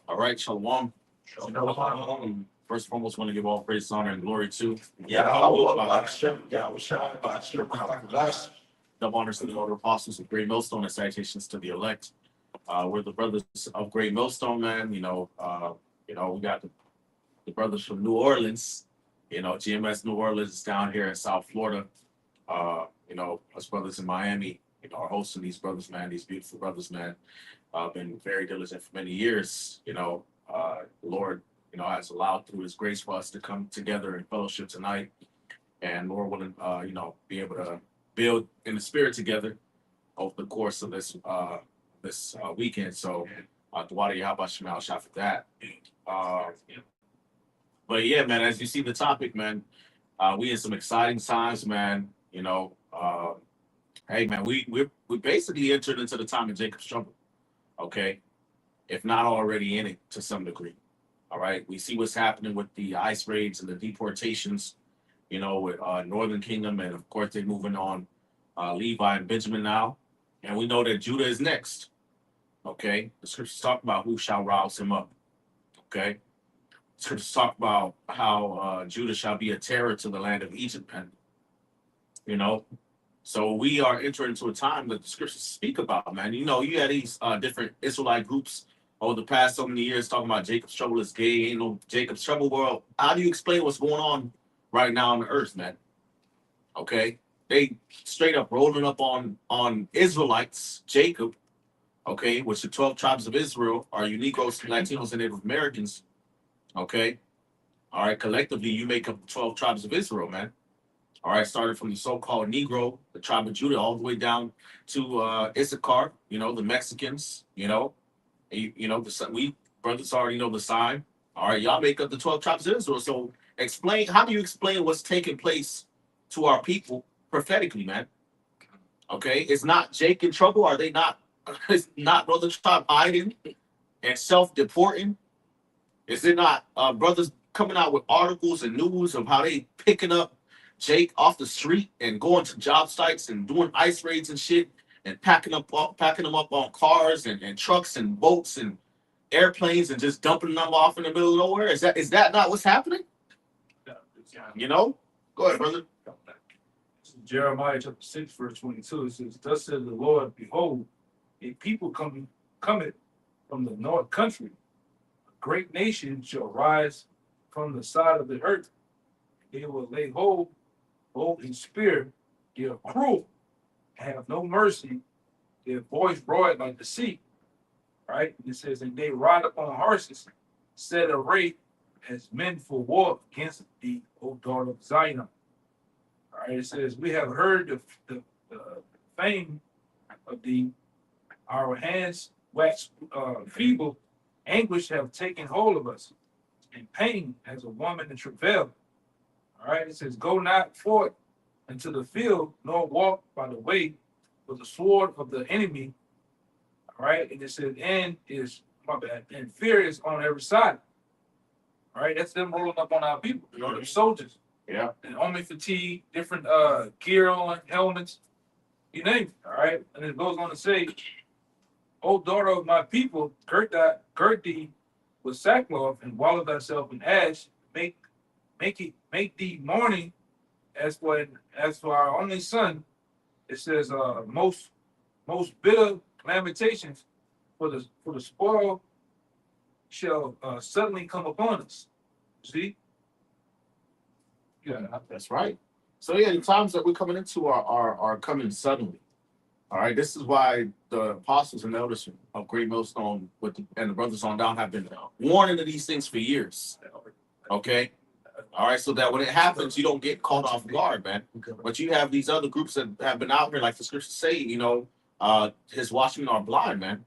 All right, Shalom. Shalom. First and foremost, want to give all praise, honor, and glory to double honors to the Lord Apostles of Great Millstone and salutations to the elect. We're the brothers of Great Millstone, man. We got the brothers from New Orleans. GMS New Orleans is down here in South Florida. Us brothers in Miami, are hosting these brothers, man, these beautiful brothers, man. Been very diligent for many years. The Lord, has allowed through His grace for us to come together in fellowship tonight, and Lord willing, be able to build in the spirit together over the course of this weekend. So, Dwadi Yabashim shot for that. Uh, but yeah, man, as you see the topic, man, we in some exciting times, man. Hey, man, we basically entered into the time of Jacob's trouble. Okay, if not already in it to some degree. All right, we see what's happening with the ICE raids and the deportations. With Northern Kingdom, and of course they're moving on Levi and Benjamin now, and we know that Judah is next. Okay, the scriptures talk about who shall rouse him up. Okay, the scriptures talk about how Judah shall be a terror to the land of Egypt, and you know. So we are entering into a time that the scriptures speak about, man. You had these different Israelite groups over the past so many years talking about Jacob's trouble is gay, ain't no Jacob's trouble. Well, how do you explain what's going on right now on the earth, man? Okay, they straight up rolling up on Israelites, Jacob. Okay, which the 12 tribes of Israel are you Negroes, Latinos, and Native Americans. Okay, all right, collectively you make up the 12 tribes of Israel, man. All right, starting from the so-called Negro, the tribe of Judah, all the way down to Issachar. The Mexicans. We brothers already know the sign. All right, y'all make up the 12 tribes of Israel. So how do you explain what's taking place to our people prophetically, man? Okay, is not Jake in trouble? Are they not? Is not brother tribe hiding and self-deporting? Is it not brothers coming out with articles and news of how they picking up Jake off the street and going to job sites and doing ice raids and shit and packing them up on cars and trucks and boats and airplanes and just dumping them off in the middle of nowhere? Is that not what's happening? You know? Go ahead, brother. Jeremiah chapter 6, verse 22. It says, "Thus says the Lord, behold, a people cometh from the north country. A great nation shall rise from the side of the earth. They will lay hold in spear, they are cruel, have no mercy, their voice roared like the sea." Right? And it says, "And they ride upon horses, set array as men for war against thee, O daughter of Zion." All right, it says, "We have heard the fame of thee, our hands wax feeble, anguish have taken hold of us, and pain as a woman in travail." All right, it says, "Go not forth into the field, nor walk by the way with the sword of the enemy." All right, and it says, and fear is on every side. All right, that's them rolling up on our people, the soldiers. Yeah. And army fatigue, different gear on, helmets, you name it. All right, and it goes on to say, "O daughter of my people, girt thee with sackcloth and wallow thyself in ash. Make thee mourning as for our only son." It says, most bitter lamentations for the spoil shall suddenly come upon us. See? Yeah, that's right. So yeah, the times that we're coming into are coming suddenly. All right, this is why the apostles and elders of Great Millstone and the brothers on down have been warning of these things for years. Okay, all right, so that when it happens, you don't get caught off guard, man. But you have these other groups that have been out here, like the scriptures say, his watchmen are blind, man.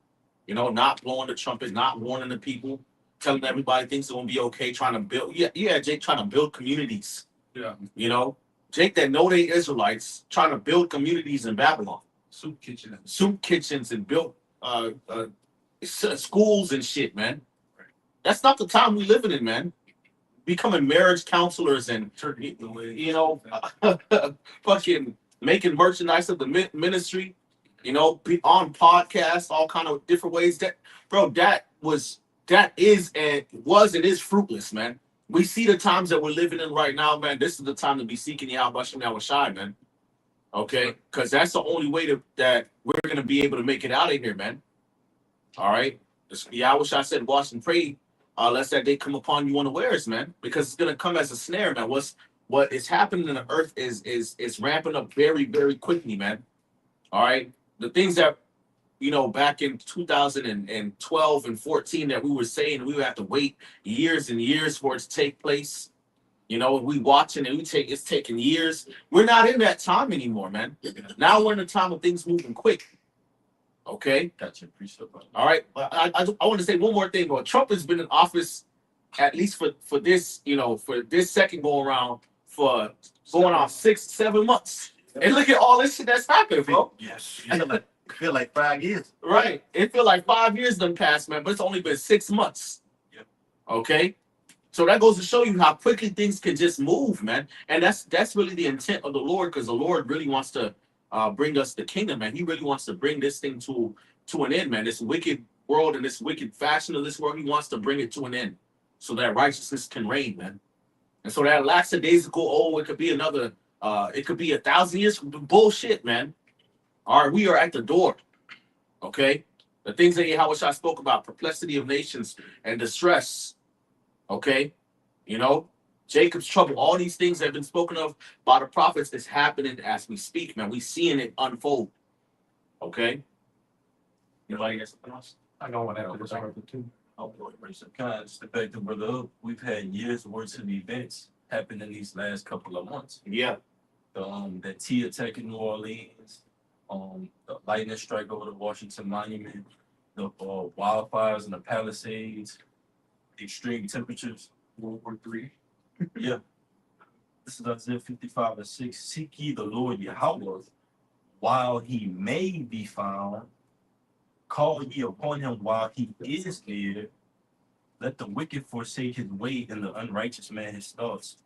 Not blowing the trumpet, not warning the people, telling everybody things are gonna be okay, trying to build. Yeah, Jake trying to build communities. Yeah. Jake that know they Israelites trying to build communities in Babylon. Soup kitchens and built schools and shit, man. That's not the time we living in, man. Becoming marriage counselors and fucking making merchandise of the ministry. Be on podcasts, all kind of different ways. That was that is and was and is fruitless, man. We see the times that we're living in right now, man. This is the time to be seeking Yahweh Shai, man. Okay, because that's the only way that we're gonna be able to make it out of here, man. All right. Yahweh Shai said, "Watch and pray, lest that day come upon you unawares, man, because it's gonna come as a snare, man. What is happening in the earth is ramping up very, very quickly, man. All right. The things that back in 2012 and 14 that we were saying we would have to wait years and years for it to take place. We watching and it's taking years. We're not in that time anymore, man. Now we're in a time of things moving quick. Okay. Gotcha. Appreciate that. All right. I want to say one more thing. But Trump has been in office, at least for this, for this second go around, for going on 6-7 months. And look at all this shit that's happened, bro. Yes. Feel like 5 years. Right. It feel like 5 years done passed, man, but it's only been 6 months. Yep. Okay. So that goes to show you how quickly things can just move, man. And that's really the intent of the Lord, because the Lord really wants to bring us the kingdom, man. He really wants to bring this thing to an end, man. This wicked world and this wicked fashion of this world, he wants to bring it to an end so that righteousness can reign, man. And so that lackadaisical, it could be another, it could be 1,000 years from bullshit, man. All right, we are at the door, okay? The things that Yahweh Shai spoke about, perplexity of nations and distress, okay? Jacob's trouble, all these things that have been spoken of by the prophets is happening as we speak, man. We seeing it unfold, okay? Anybody got something else? I know what happened too. Oh, boy, kind of just to back the brother up. We've had years worth of events happen in these last couple of months. Yeah. The T attack in New Orleans, the lightning strike over the Washington Monument, the wildfires in the Palisades, the extreme temperatures. World War III. Yeah. This is Isaiah 55:6. Seek ye the Lord Yahweh while he may be found. Call ye upon him while he is near. Let the wicked forsake his way and the unrighteous man his thoughts.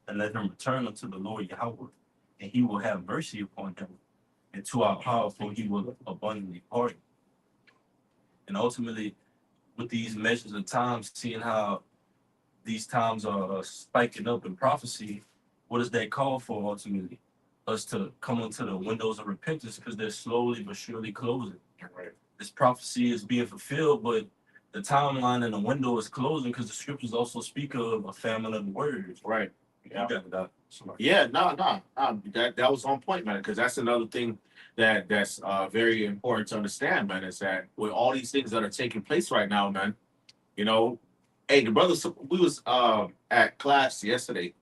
And let him return unto the Lord Yahweh, and he will have mercy upon him. And to our powerful he will abundantly pardon. And ultimately, with these measures of times, seeing how these times are spiking up in prophecy, what does that call for ultimately? Us to come into the windows of repentance, because they're slowly but surely closing. Right. This prophecy is being fulfilled, but the timeline and the window is closing, because the scriptures also speak of a famine of the word. Right. Yeah. You got that. Yeah, no. That was on point, man, because that's another thing that's very important to understand, man, is that with all these things that are taking place right now, man, hey, the brother, we was at class yesterday,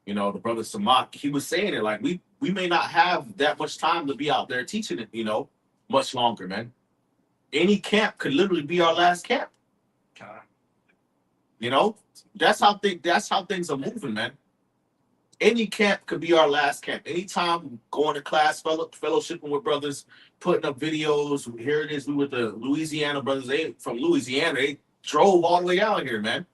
the brother Samak, he was saying it like we may not have that much time to be out there teaching it, much longer, man. Any camp could literally be our last camp. That's how things are moving, man. Any camp could be our last camp. Anytime going to class, fellowshipping with brothers, putting up videos. Here it is. We with the Louisiana brothers. They from Louisiana. They drove all the way out here, man.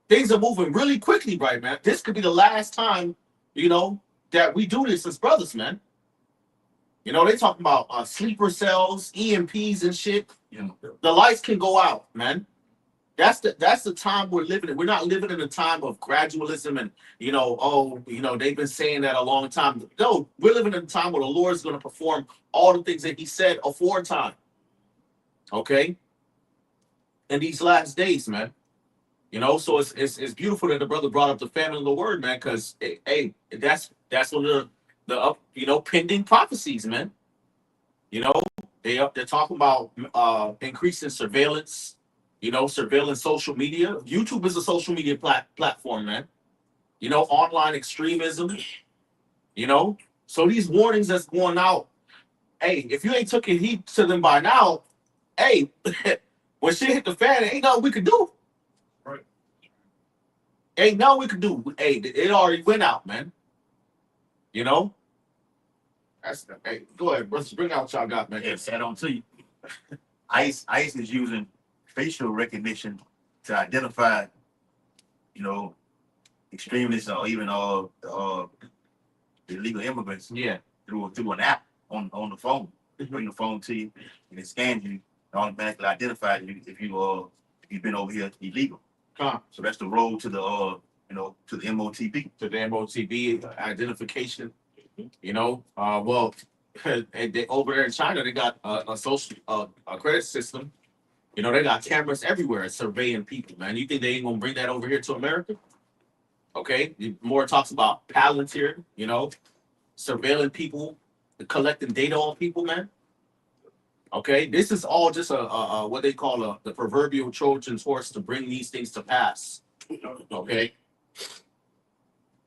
Things are moving really quickly, right, man? This could be the last time, that we do this as brothers, man. They talking about sleeper cells, EMPs and shit. Yeah. The lights can go out, man. That's the time we're living in. We're not living in a time of gradualism and, they've been saying that a long time. No, we're living in a time where the Lord's going to perform all the things that he said aforetime. Okay? In these last days, man. So it's beautiful that the brother brought up the famine of the word, man, because, hey, that's one of the pending prophecies, man. They're talking about increasing surveillance, surveillance social media. YouTube is a social media platform, man. Online extremism, So these warnings that's going out, hey, if you ain't taking heed to them by now, hey, when shit hit the fan, ain't nothing we could do. Right. Ain't nothing we could do. Hey, it already went out, man. Hey, go ahead, brothers. Bring out what y'all got, man. Yes, add on to you. ICE is using facial recognition to identify, extremists or even illegal immigrants. Yeah. Through an app on the phone. They bring the phone to you and it scans you automatically identify you if you've been over here illegal. Come So that's the road to the to the MOTB. to the MOTB identification. You know, well, over there in China, they got a social a credit system. You know, they got cameras everywhere surveying people. Man, you think they ain't gonna bring that over here to America? Okay, more talks about Palantir. You know, surveilling people, collecting data on people, man. Okay, this is all just a what they call the proverbial Trojan's horse to bring these things to pass. Okay,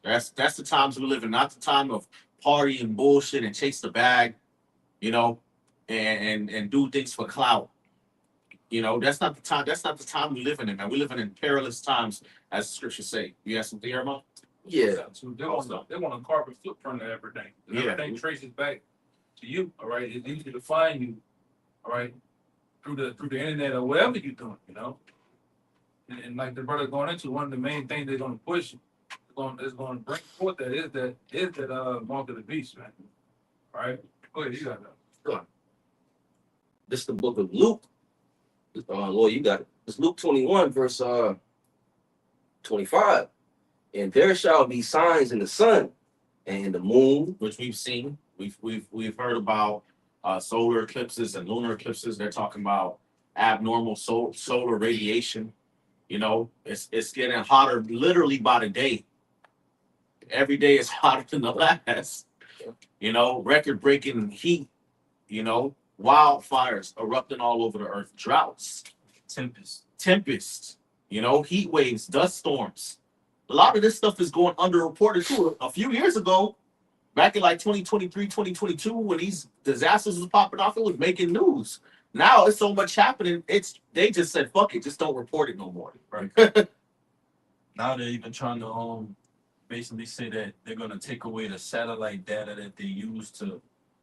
that's the times we live in, not the time of party and bullshit and chase the bag, you know, and do things for clout. You know, that's not the time. That's not the time we live in, man. We're living in perilous times, as the scriptures say. You got something here, Mo? Yeah. So they want a carbon footprint of everything. Yeah. Everything traces back to you. All right. It's easy to find you. All right. Through the internet or whatever you're doing, you know. And like the brother going into, one of the main things they're gonna push is going to bring forth that mark of the beast, man. All right. Go ahead, you got that. This is the book of Luke. Lord, you got it. It's Luke 21, verse 25. And there shall be signs in the sun and in the moon. Which we've seen. We've heard about solar eclipses and lunar eclipses. They're talking about abnormal solar radiation. You know, it's getting hotter literally by the day. Every day is hotter than the last. You know, record-breaking heat. You know, wildfires erupting all over the earth, droughts, tempests. You know, heat waves, dust storms. A lot of this stuff is going underreported too. A few years ago, back in like 2023, 2022, when these disasters was popping off, it was making news. Now it's so much happening. They just said, fuck it, just don't report it no more. Right. Now they're even trying to basically say that they're gonna take away the satellite data that they use to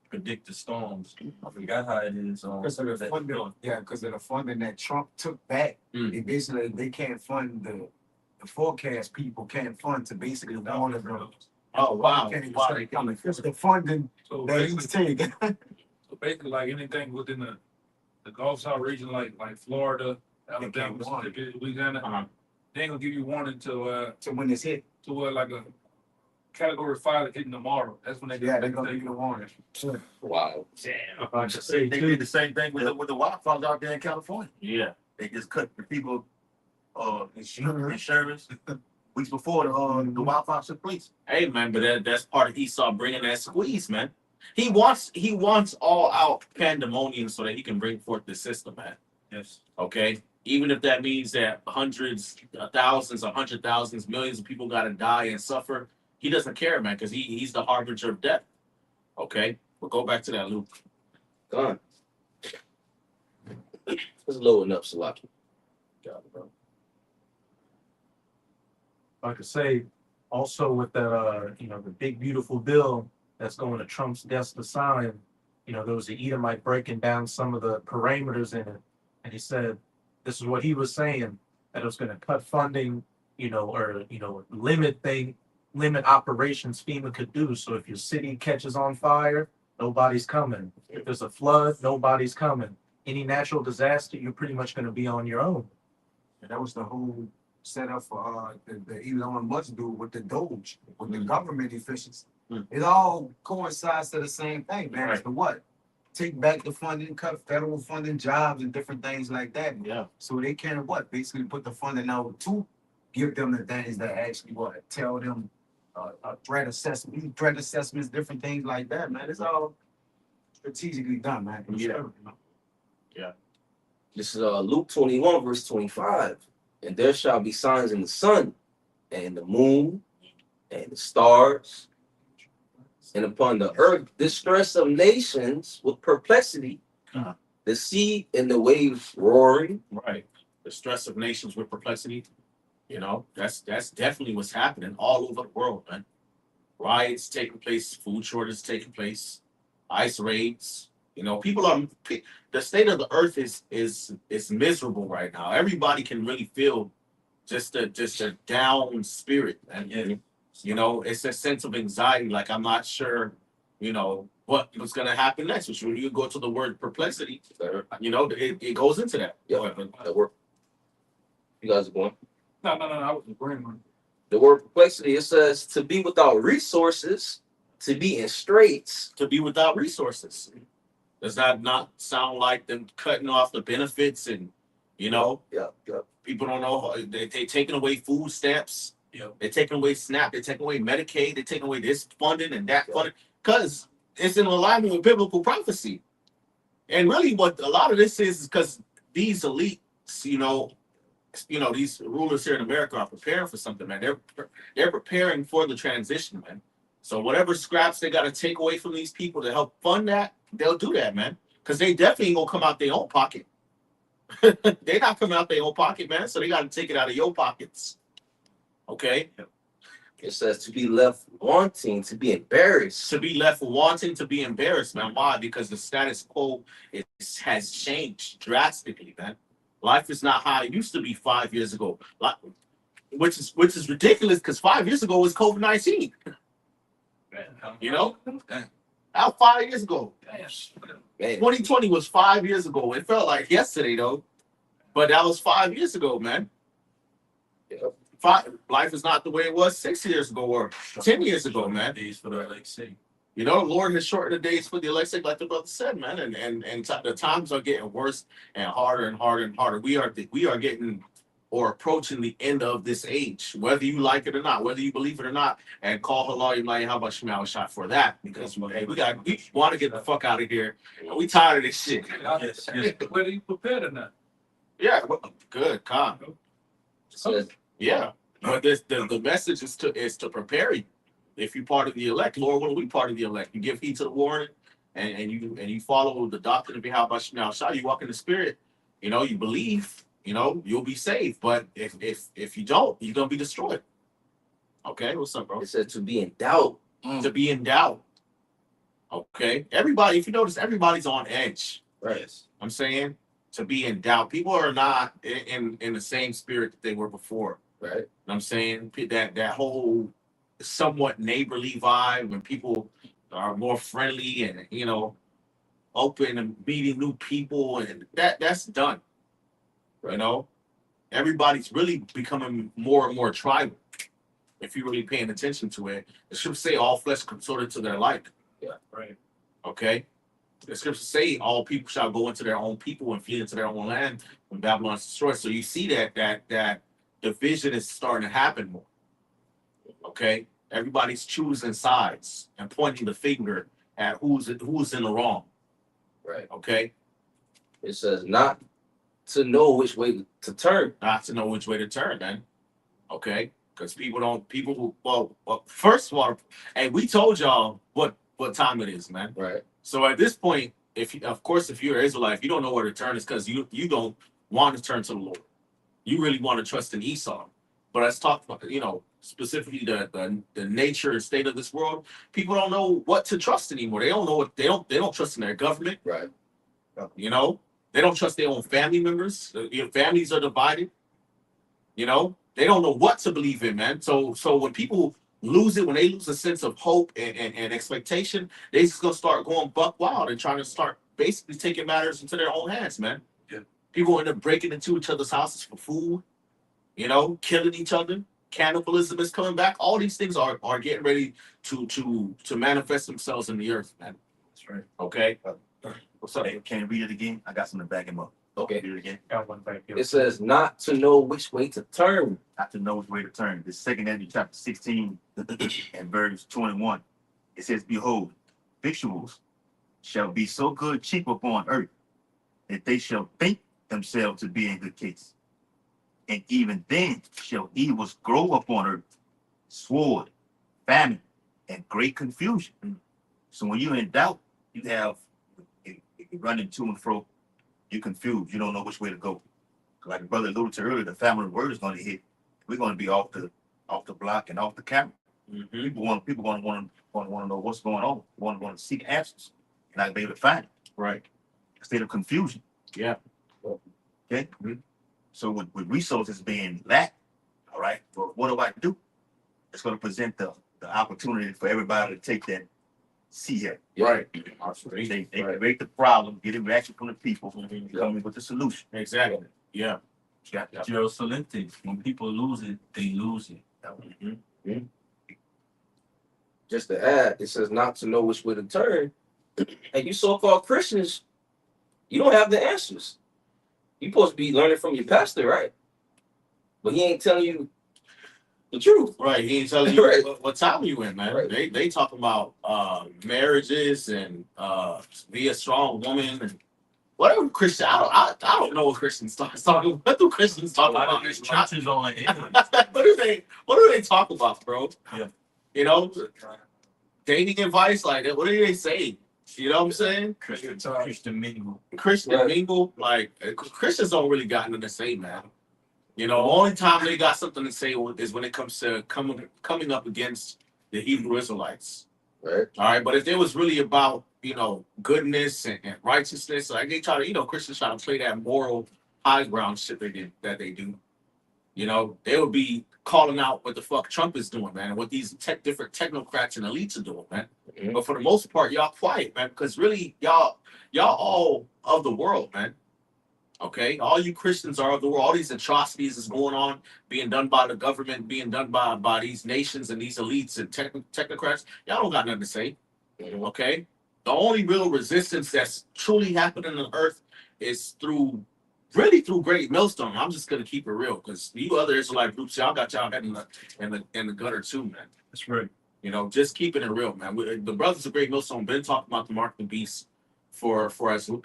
predict the storms. I forgot how it is. Because of the funding, because of the funding that Trump took back, they can't fund the forecast. People can't fund to basically warn them. Oh wow! It's the funding that he's taking. So basically, like anything within the Gulf South region, like Florida, Alabama, Mississippi, Louisiana, they ain't gonna give you warning to when it's hit. To like a Category 5 hitting tomorrow. That's when they're gonna give you the warning. Wow. Damn. They did the same thing with the wildfires out there in California. Yeah. They just cut the people insurance weeks before the wildfires took place. Hey man, but that's part of Esau bringing that squeeze, man. He wants all out pandemonium so that he can bring forth the system, man. Yes. Okay. Even if that means that hundreds, thousands, 100,000s, millions of people got to die and suffer, he doesn't care, man, because he's the harbinger of death. Okay, we'll go back to that, Luke. Gone. It's loading up, Salaki. Got it, bro. I could say also with that, the big beautiful bill that's going to Trump's desk to sign. There was an Edomite breaking down some of the parameters in it, and he said this is what he was saying, that it was going to cut funding, or limit operations FEMA could do. So if your city catches on fire, nobody's coming. If there's a flood, nobody's coming. Any natural disaster, you're pretty much going to be on your own. And that was the whole setup for the Elon Musk do with the Doge, with the government efficiency. It all coincides to the same thing, man. It's the what? Take back the funding, cut federal funding, jobs, and different things like that. Yeah. So they can basically put the funding out to give them the things that actually tell them threat assessments, different things like that, man. It's all strategically done, man. Yeah. This is Luke 21, verse 25. And there shall be signs in the sun, and in the moon, and the stars, and upon the earth distress of nations with perplexity, the sea and the waves roaring. Right. The stress of nations with perplexity. That's definitely what's happening all over the world, man. Riots taking place, food shortages taking place, ice raids. The state of the earth is miserable right now. Everybody can really feel just a down spirit, and it's a sense of anxiety. Like I'm not sure you know, what was going to happen next. Which when you go to the word perplexity, you know, it goes into that. Yeah, that work. You guys are going. No, I was agreeing with The word perplexity, it says to be without resources, to be in straits. To be without resources. Does that not sound like them cutting off the benefits and, you know, Yeah. people don't know they taking away food stamps. Yep. They're taking away SNAP. They're taking away Medicaid. They're taking away this funding and that funding because it's in alignment with biblical prophecy. And really, what a lot of this is because these elites, these rulers here in America are preparing for something, man. They're preparing for the transition, man. So whatever scraps they got to take away from these people to help fund that, they'll do that, man. Because they definitely ain't gonna come out their own pocket. They're not coming out their own pocket, man. So they got to take it out of your pockets. Okay. It says to be left wanting, to be embarrassed. To be left wanting, to be embarrassed, man. Why? Because the status quo has changed drastically, man. Life is not how it used to be 5 years ago. Which is ridiculous because 5 years ago was COVID-19. You know? Out 5 years ago. Man, 2020 was 5 years ago. It felt like yesterday though. But that was 5 years ago, man. Yeah. Life is not the way it was 6 years ago or 10 years ago, man. Days for the elect. You know, the Lord has shortened the days for the elect, like the brother said, man. And the times are getting worse and harder and harder and harder. We are getting or approaching the end of this age, whether you like it or not, whether you believe it or not. And call Halal Yimai, how about Shemal shot for that? Because we want to get the fuck out of here. We tired of this shit. Yes. Whether you prepared or not. Yeah, well, good, calm. it says, Yeah, but the message is to prepare you. If you're part of the elect, Lord, when we part of the elect, you give heed to the warning, and you follow the doctrine of Yahweh Shema Shah, you walk in the Spirit. You know, you believe. You know, you'll be saved. But if you don't, you're gonna be destroyed. Okay, what's up, bro? it says to be in doubt. To be in doubt. Okay, everybody. If you notice, everybody's on edge. Right. I'm saying to be in doubt. People are not in the same spirit that they were before. Right. I'm saying that whole somewhat neighborly vibe when people are more friendly and open and meeting new people and that's done. You know, everybody's really becoming more and more tribal. If you're really paying attention to it, the scriptures say all flesh comes sort of to their like. Yeah. Right. Okay. The scriptures say all people shall go into their own people and flee into their own land when Babylon is destroyed. So you see that division is starting to happen more. Okay, everybody's choosing sides and pointing the finger at who's in the wrong. Right. Okay, It says not to know which way to turn. not to know which way to turn, then. Okay, because first of all, and we told y'all what time it is, man. Right. So at this point, if you're an Israelite, if you don't know where to turn, it's because you don't want to turn to the Lord. You really want to trust in Esau. But let's talk about, specifically the nature and state of this world. People don't know what to trust anymore. They don't know what they don't trust in their government. Right. They don't trust their own family members. Families are divided. They don't know what to believe in, man. So when people lose it, when they lose a sense of hope and expectation, they just gonna start going buck wild and trying to start basically taking matters into their own hands, man. Yeah. People end up breaking into each other's houses for food, killing each other. Cannibalism is coming back. All these things are getting ready to manifest themselves in the earth, man. That's right. Okay. What's up? Hey, can you read it again? I got something to back him up. Okay. Read it again. Got one back here. It says not to know which way to turn. Not to know which way to turn. This second Ezra chapter 16 and verse 21. It says, behold, victuals shall be so good cheap upon earth that they shall think themselves to be in good case. And even then shall evils grow upon earth, sword, famine, and great confusion. So when you're in doubt, you have you're running to and fro, you're confused, you don't know which way to go. Like Brother alluded to earlier, the family word is going to hit. We're going to be off the block and off the camera. Mm-hmm. People going to know what's going on. Want to seek answers, and not be able to find it. Right. State of confusion. Yeah. Okay. Mm-hmm. So with resources being lack, all right. Well, what do I do? It's going to present the opportunity for everybody to take that see help. Right. They Right. create the problem, get a reaction from the people, Yeah. come in with the solution. Exactly. Yeah. Got Gerald Celente. When people lose it, they lose it. Just to add, it says not to know which way to turn. And you so-called Christians, you don't have the answers. You supposed to be learning from your pastor, right? But he ain't telling you the truth. Right. He ain't telling you Right. what time you in, man. Right. They talk about marriages and be a strong woman and whatever Christian. I don't know what Christians talking. What do Christians talk A lot about? of these churches on it. What do they talk about, bro? Yeah. You know, dating advice, like what do they say? You know what I'm saying? Christian mingle. Christian Right. mingle, like Christians don't really got nothing to say, man. You know, only time they got something to say is when it comes to coming up against the Hebrew Israelites. Right. All right, but if it was really about goodness and righteousness, like they try to Christians try to play that moral high ground shit that they do. You know, they would be calling out what the fuck Trump is doing, man, and what these different technocrats and elites are doing, man. Mhm. But for the most part, y'all quiet, man, because really y'all all of the world, man. Okay, all you Christians are of the world. All these atrocities is going on, being done by the government, being done by these nations and these elites and technocrats. Y'all don't got nothing to say. Mhm. Okay, the only real resistance that's truly happening on Earth is through Great Millstone. I'm just gonna keep it real because you other Israelite groups, y'all got y'all head in the gutter too, man. That's right. You know, just keeping it real, man. The brothers of Great Millstone been talking about the mark of the beast for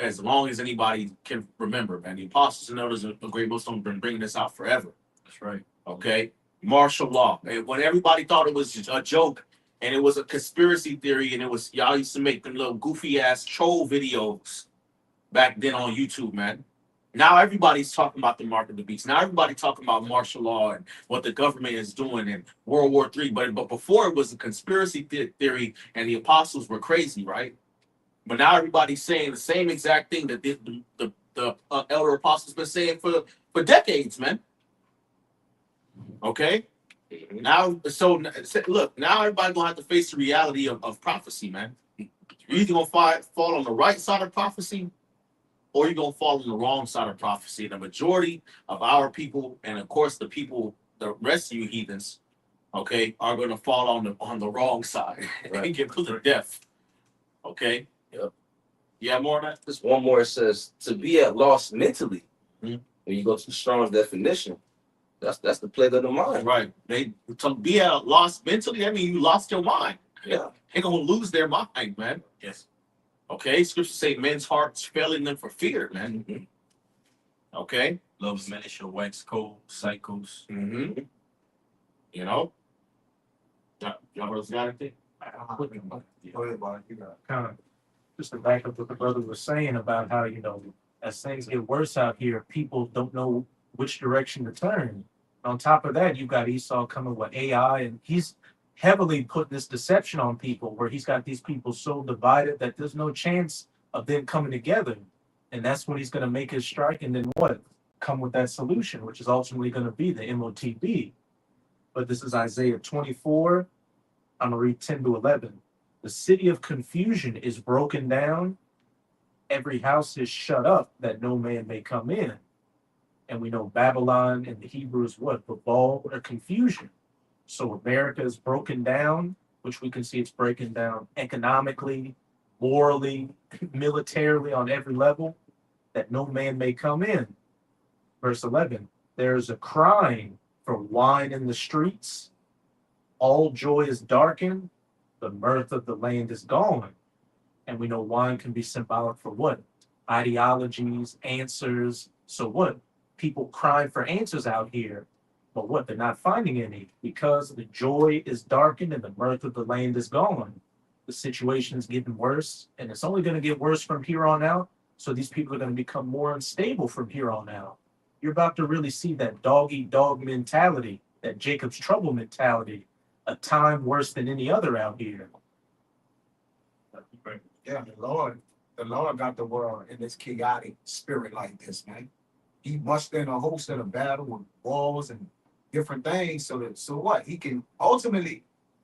as long as anybody can remember, man. The apostles and elders of Great Millstone been bringing this out forever. That's right. Okay, martial law. And when everybody thought it was a joke and it was a conspiracy theory, and it was y'all used to make them little goofy ass troll videos back then on YouTube, man. Now everybody's talking about the mark of the beast. Now everybody talking about martial law and what the government is doing in World War III. But before it was a conspiracy theory and the apostles were crazy, right? But now everybody's saying the same exact thing that the elder apostles been saying for decades, man. Okay. Now, look, now everybody gonna have to face the reality of prophecy, man. You're either gonna fall on the right side of prophecy, or you're gonna fall on the wrong side of prophecy. The majority of our people, and of course the rest of you heathens, okay, are gonna fall on the wrong side and get put to death. Okay. Yep. Yeah, more on that. This one more, it says to be at loss mentally. Mhm. When you go to the Strong's definition, that's the plague of the mind. Right. They to be at loss mentally, that means you lost your mind. Yeah. They're gonna lose their mind, man. Yes. Okay. Scripture say men's hearts failing them for fear, man. Mhm. Okay. Love diminish your wax cold cycles. Mm-hmm. You know. Y'all brothers got anything? Go ahead, Bob. You got it. Kind of just to back up what the brother was saying about how, as things get worse out here, people don't know which direction to turn. On top of that, you've got Esau coming with AI, and he's heavily putting this deception on people where he's got these people so divided that there's no chance of them coming together. And that's when he's going to make his strike, and then what? Come with that solution, which is ultimately going to be the MOTB. But this is Isaiah 24. I'm going to read 10 to 11. The city of confusion is broken down. Every house is shut up that no man may come in. And we know Babylon in the Hebrew is what? Babal, or confusion. So America is broken down, which we can see it's breaking down economically, morally, militarily, on every level, that no man may come in. Verse 11, there's a crying for wine in the streets. All joy is darkened. The mirth of the land is gone. And we know wine can be symbolic for what? Ideologies, answers. So what? People crying for answers out here. But what? They're not finding any because the joy is darkened and the mirth of the land is gone. The situation is getting worse, and it's only going to get worse from here on out. So these people are going to become more unstable from here on out. You're about to really see that dog-eat-dog mentality, that Jacob's trouble mentality, a time worse than any other out here. Yeah, the Lord got the world in this chaotic spirit like this, man. He must in a whole set of battle with wars and different things so what? He can ultimately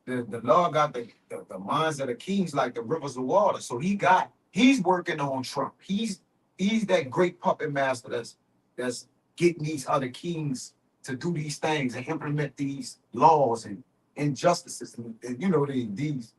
the Lord got the minds of the kings like the rivers of water. So he's working on Trump. He's that great puppet master that's getting these other kings to do these things and implement these laws and injustices and you know these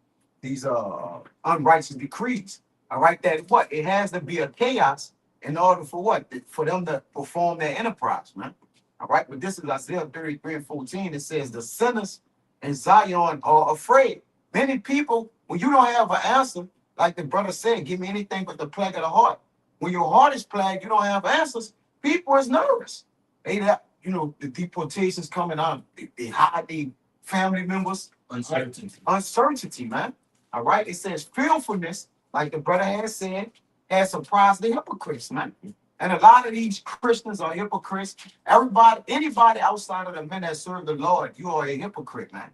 unrighteous decrees. All right, that what it has to be a chaos in order for what? For them to perform their enterprise, man. All right, but this is Isaiah 33 and 14. It says the sinners in Zion are afraid. Many people, when you don't have an answer, like the brother said, give me anything but the plague of the heart. When your heart is plagued, you don't have answers. People is nervous. You know, the deportations coming on. They hide their family members. Uncertainty, man. All right. It says fearfulness, like the brother has said, has surprised the hypocrites, man. And a lot of these Christians are hypocrites. Anybody outside of the men that serve the Lord, you are a hypocrite, man.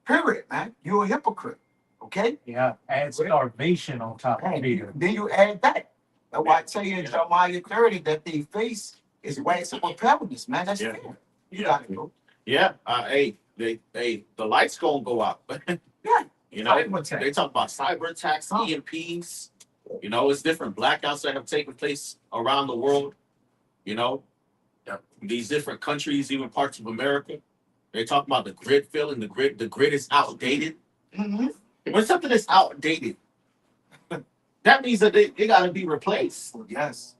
Period, man. You're a hypocrite. Okay? Yeah, add starvation on top of it. Then you add that. That's why I tell you in Jeremiah 30 that the face is waxing with pebbles, man. That's Yeah. fair. You got it, bro. Yeah. The lights gonna go out. Yeah. You know, Cyber attack. they talk about cyber attacks, EMPs. You know, it's different blackouts that have taken place around the world. You know, these different countries, even parts of America. They talk about the grid failing. The grid is outdated. Mm-hmm. When something is outdated, that means that they got to be replaced, Yes.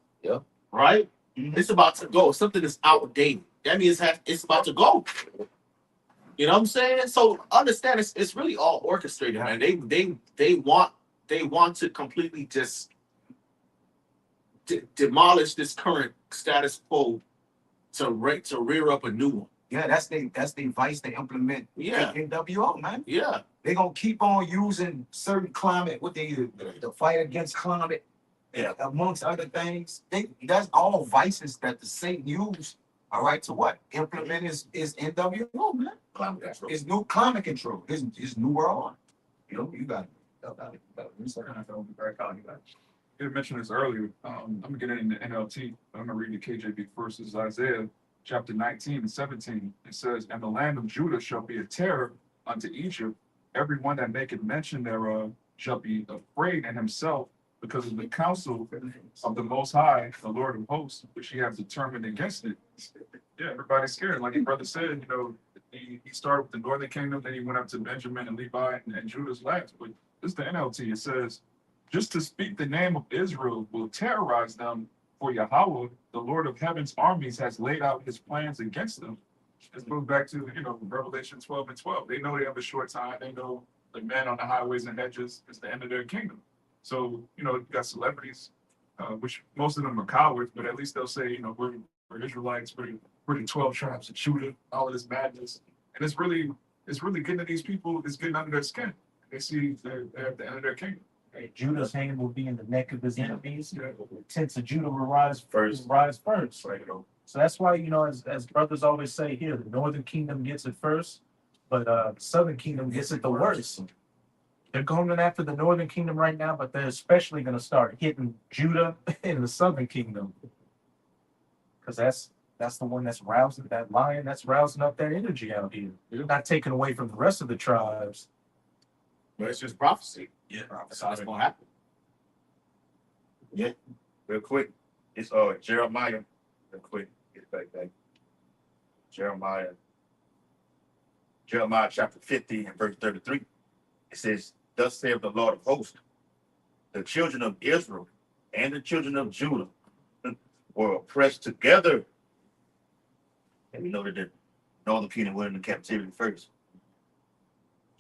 right? Mhm. It's about to go. Something is outdated. That means it's about to go. You know what I'm saying? So understand, it's really all orchestrated, man. They want to completely just demolish this current status quo to rear up a new one. Yeah, that's the vice to implement Yeah. NWO, man. Yeah. They're gonna keep on using certain climate, what they the fight against climate, amongst other things. That's all vices that the Satan use. All right, to what? Implement is NWO, man. Climate control. It's new climate control. It's new world. You know, you got it. You mentioned this earlier. I'm gonna get into NLT. I'm gonna read the KJV first. This is Isaiah chapter 19 and 17. It says, "And the land of Judah shall be a terror unto Egypt. Everyone that maketh mention thereof shall be afraid in himself because of the counsel of the Most High, the Lord of hosts, which he has determined against it." Yeah, everybody's scared. Like your brother said, you know, he started with the northern kingdom, then he went up to Benjamin and Levi and Judah's last. But this is the NLT. It says, "Just to speak the name of Israel will terrorize them, for Yahweh, the Lord of heaven's armies, has laid out his plans against them." This goes back to, you know, Revelation 12 and 12. They know they have a short time. They know the men on the highways and hedges is the end of their kingdom. So, you know, you got celebrities, which most of them are cowards, but at least they'll say, you know, we're Israelites, we're the 12 tribes of Judah, all of this madness. And it's really getting to these people, it's getting under their skin. They see they're at the end of their kingdom. Judah's hand will be in the neck of his enemies. Yeah. The tents of Judah will rise First. first. Right. So that's why, you know, as brothers always say here, the northern kingdom gets it first, but the southern kingdom gets it the worst. They're going after the northern kingdom right now, but they're especially going to start hitting Judah in the southern kingdom, because that's the one that's rousing that lion, that's rousing up that energy out here. They're not taking away from the rest of the tribes. But it's just prophecy. Yeah. That's how it's gonna happen. Real quick. It's Jeremiah. Real quick. Get back. Jeremiah chapter 50 and verse 33. It says, "Thus saith the Lord of hosts, the children of Israel and the children of Judah were oppressed together." And we know that the northern kingdom went into captivity first.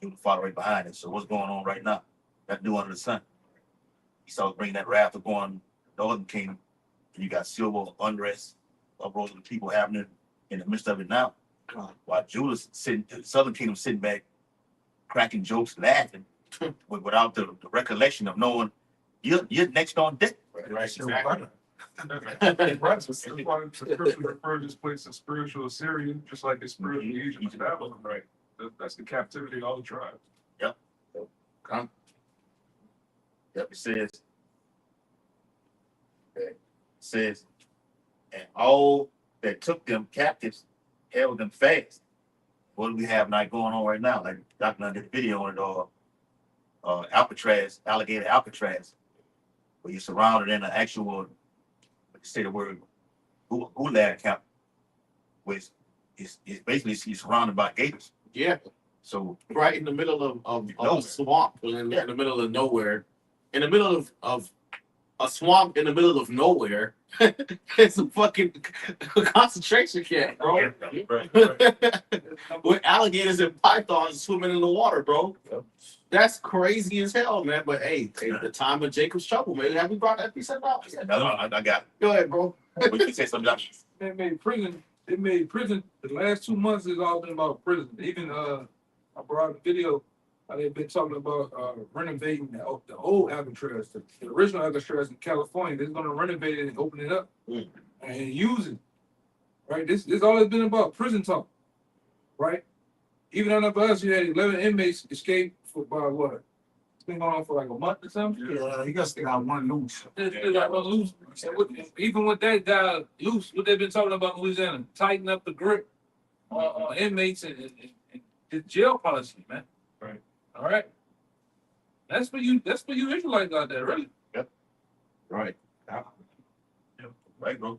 Judah followed right behind it. So what's going on right now? Got to do under the sun. Esau's bringing that wrath upon the northern kingdom. And you got civil unrest, uproars of the people happening in the midst of it now. While Judah's sitting, the southern kingdom sitting back, cracking jokes, laughing, without the recollection of knowing you're next on deck. Right. Exactly. That's why the scripture refers this place as spiritual Assyria, just like the spiritual Egypt and Babylon. Right. That's the captivity of all the tribes. Yep, it says, "And all that took them captives held them fast, what we have not going on right now. Like Dr. did a video on it, Alcatraz, alligator Alcatraz, where you're surrounded in an actual, say the word, gulag camp, which is basically you're surrounded by gators. Yeah, So right in the middle of Nowhere. a swamp, in the middle of nowhere, in the middle of a swamp in the middle of nowhere. It's a fucking concentration camp, bro. With alligators and pythons swimming in the water, bro. That's crazy as hell, man. But hey, the time of Jacob's trouble, man. Have we brought that piece up? I got it. Go ahead, bro. What you say something? They made prison. They made prison. The last 2 months has all been about prison. Even I brought a video. They've been talking about renovating the old Alcatraz, the original Alcatraz in California. They're going to renovate it and open it up and use it. Right. This all it's been about prison talk. Right. Even on the us, you had 11 inmates escape by what? It's been going on for like a month or something. Yeah, you got to got one loose. They got one loose. Even with that guy loose, what they've been talking about in Louisiana, tighten up the grip on inmates and the jail policy, man. Right. All right. That's for you. That's for you Israelites out there, really. Right. Right, bro.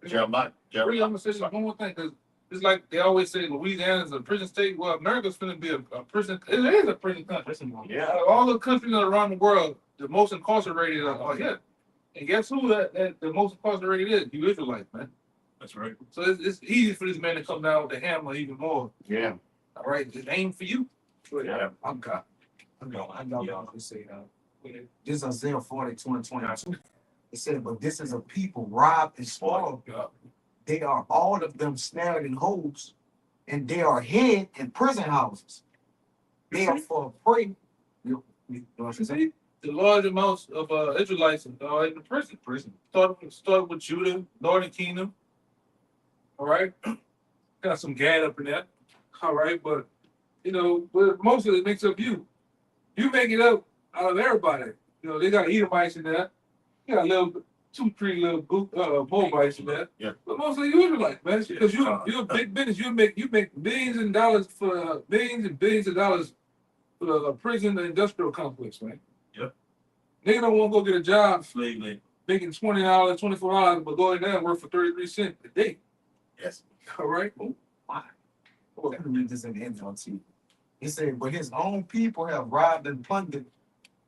Jeremiah. Really, I'm gonna say one more thing because it's like they always say Louisiana's a prison state. Well, America's gonna be a prison. It is a prison country. Yeah. Out of all the countries around the world, the most incarcerated are here. And guess who that the most incarcerated is? You Israelites, man. That's right. So it's easy for this man to come down with the hammer even more. Yeah. All right, just aim for you. Yeah. I'm God. I know y'all can say this is Isaiah 42 and 22. It said, but this is a people robbed and spoiled. They are all of them snared in holes, and they are hid in prison houses. They are for prey. You know what I'm saying? See, the large amounts of Israelites are in the prison. Started with Judah, Northern Kingdom. All right, got some Gad up in there. All right, but but most of it makes up you. You make it up out of everybody. They got Edomites in there. You got 2-3 little Moabites in there. Yeah. But mostly you Israelites, man, because you're a big business. You make billions and dollars for billions and billions of dollars for the prison and industrial complex, man. Yep. Nigga don't want to go get a job Slave labor. making $20, $24, but going there and work for 33 cents a day. Yes. All right. Why? Let me read this in the NLT. He said, but his own people have robbed and plundered,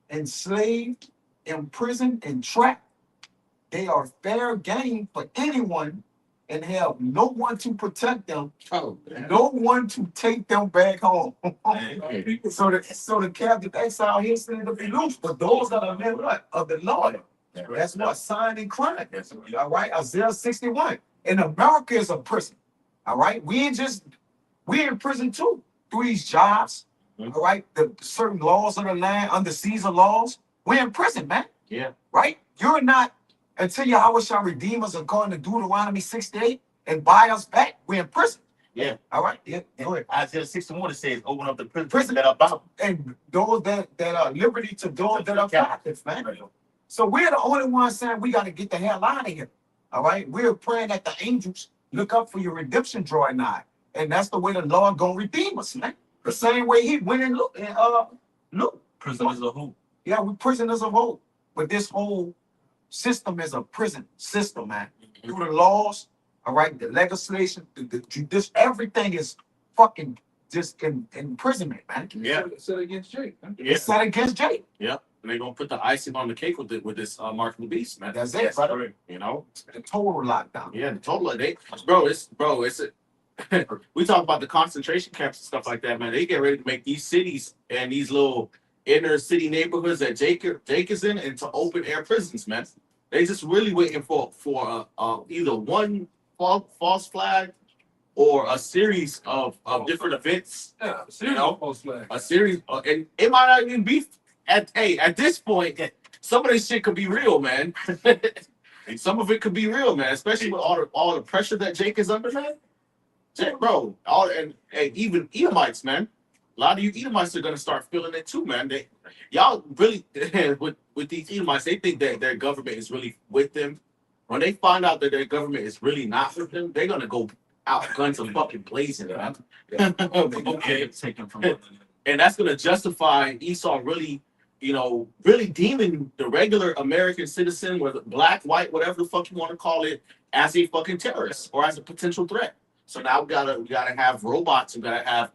enslaved, imprisoned, and trapped. They are fair game for anyone and have no one to protect them, Oh, no one to take them back home. Hey. So the captive exile here said to be loose, but those that are men what? Of the Lord. That's what sign and crime. Yes. All right, Isaiah 61. And America is a prison. All right, we're in prison too through these jobs. All right, the certain laws of the land under Caesar laws. We're in prison, man. yeah. Right? You're not until Yahweh shall redeem us according to Deuteronomy 68 and buy us back. We're in prison. Yeah. All right. Yeah. Go ahead. Isaiah 61 it says, open up the prison that are bound. And those that are liberty to those that are captives, man. So we're the only ones saying we got to get the hell out of here. All right. We're praying that the angels look up for your redemption drawing nigh. And that's the way the Lord gonna redeem us, man. The same way he went and look. Prisoners of hope. Yeah, we prisoners of hope. But this whole system is a prison system, man. Through the laws, all right, the legislation, the judicial, everything is fucking just in imprisonment, man. Yeah. Set against Jake. Huh? Yeah. It's set against Jake. Yeah. And they're gonna put the icing on the cake with this Mark of the Beast, man. That's it, brother. You know? The total lockdown. Yeah, the total it's we talk about the concentration camps and stuff like that, man. They get ready to make these cities and these little inner city neighborhoods that Jake is in into open air prisons, man. They just really waiting for either one false flag or a series of different events. Yeah, serious post flag. A series, and it might not even be at this point. Some of this shit could be real, man. Some of it could be real, man. Especially with all the pressure that Jake is under, man. Jake, bro, and even Edomites, man. A lot of you Edomites are gonna start feeling it too, man. Y'all really with these Edomites, they think that their government is really with them. When they find out that their government is really not with them, they're gonna go out, guns are fucking blazing, man. Okay, taken from other than- And that's gonna justify Esau really, really deeming the regular American citizen, whether black, white, whatever the fuck you want to call it, as a fucking terrorist or as a potential threat. So now we gotta have robots, we gotta have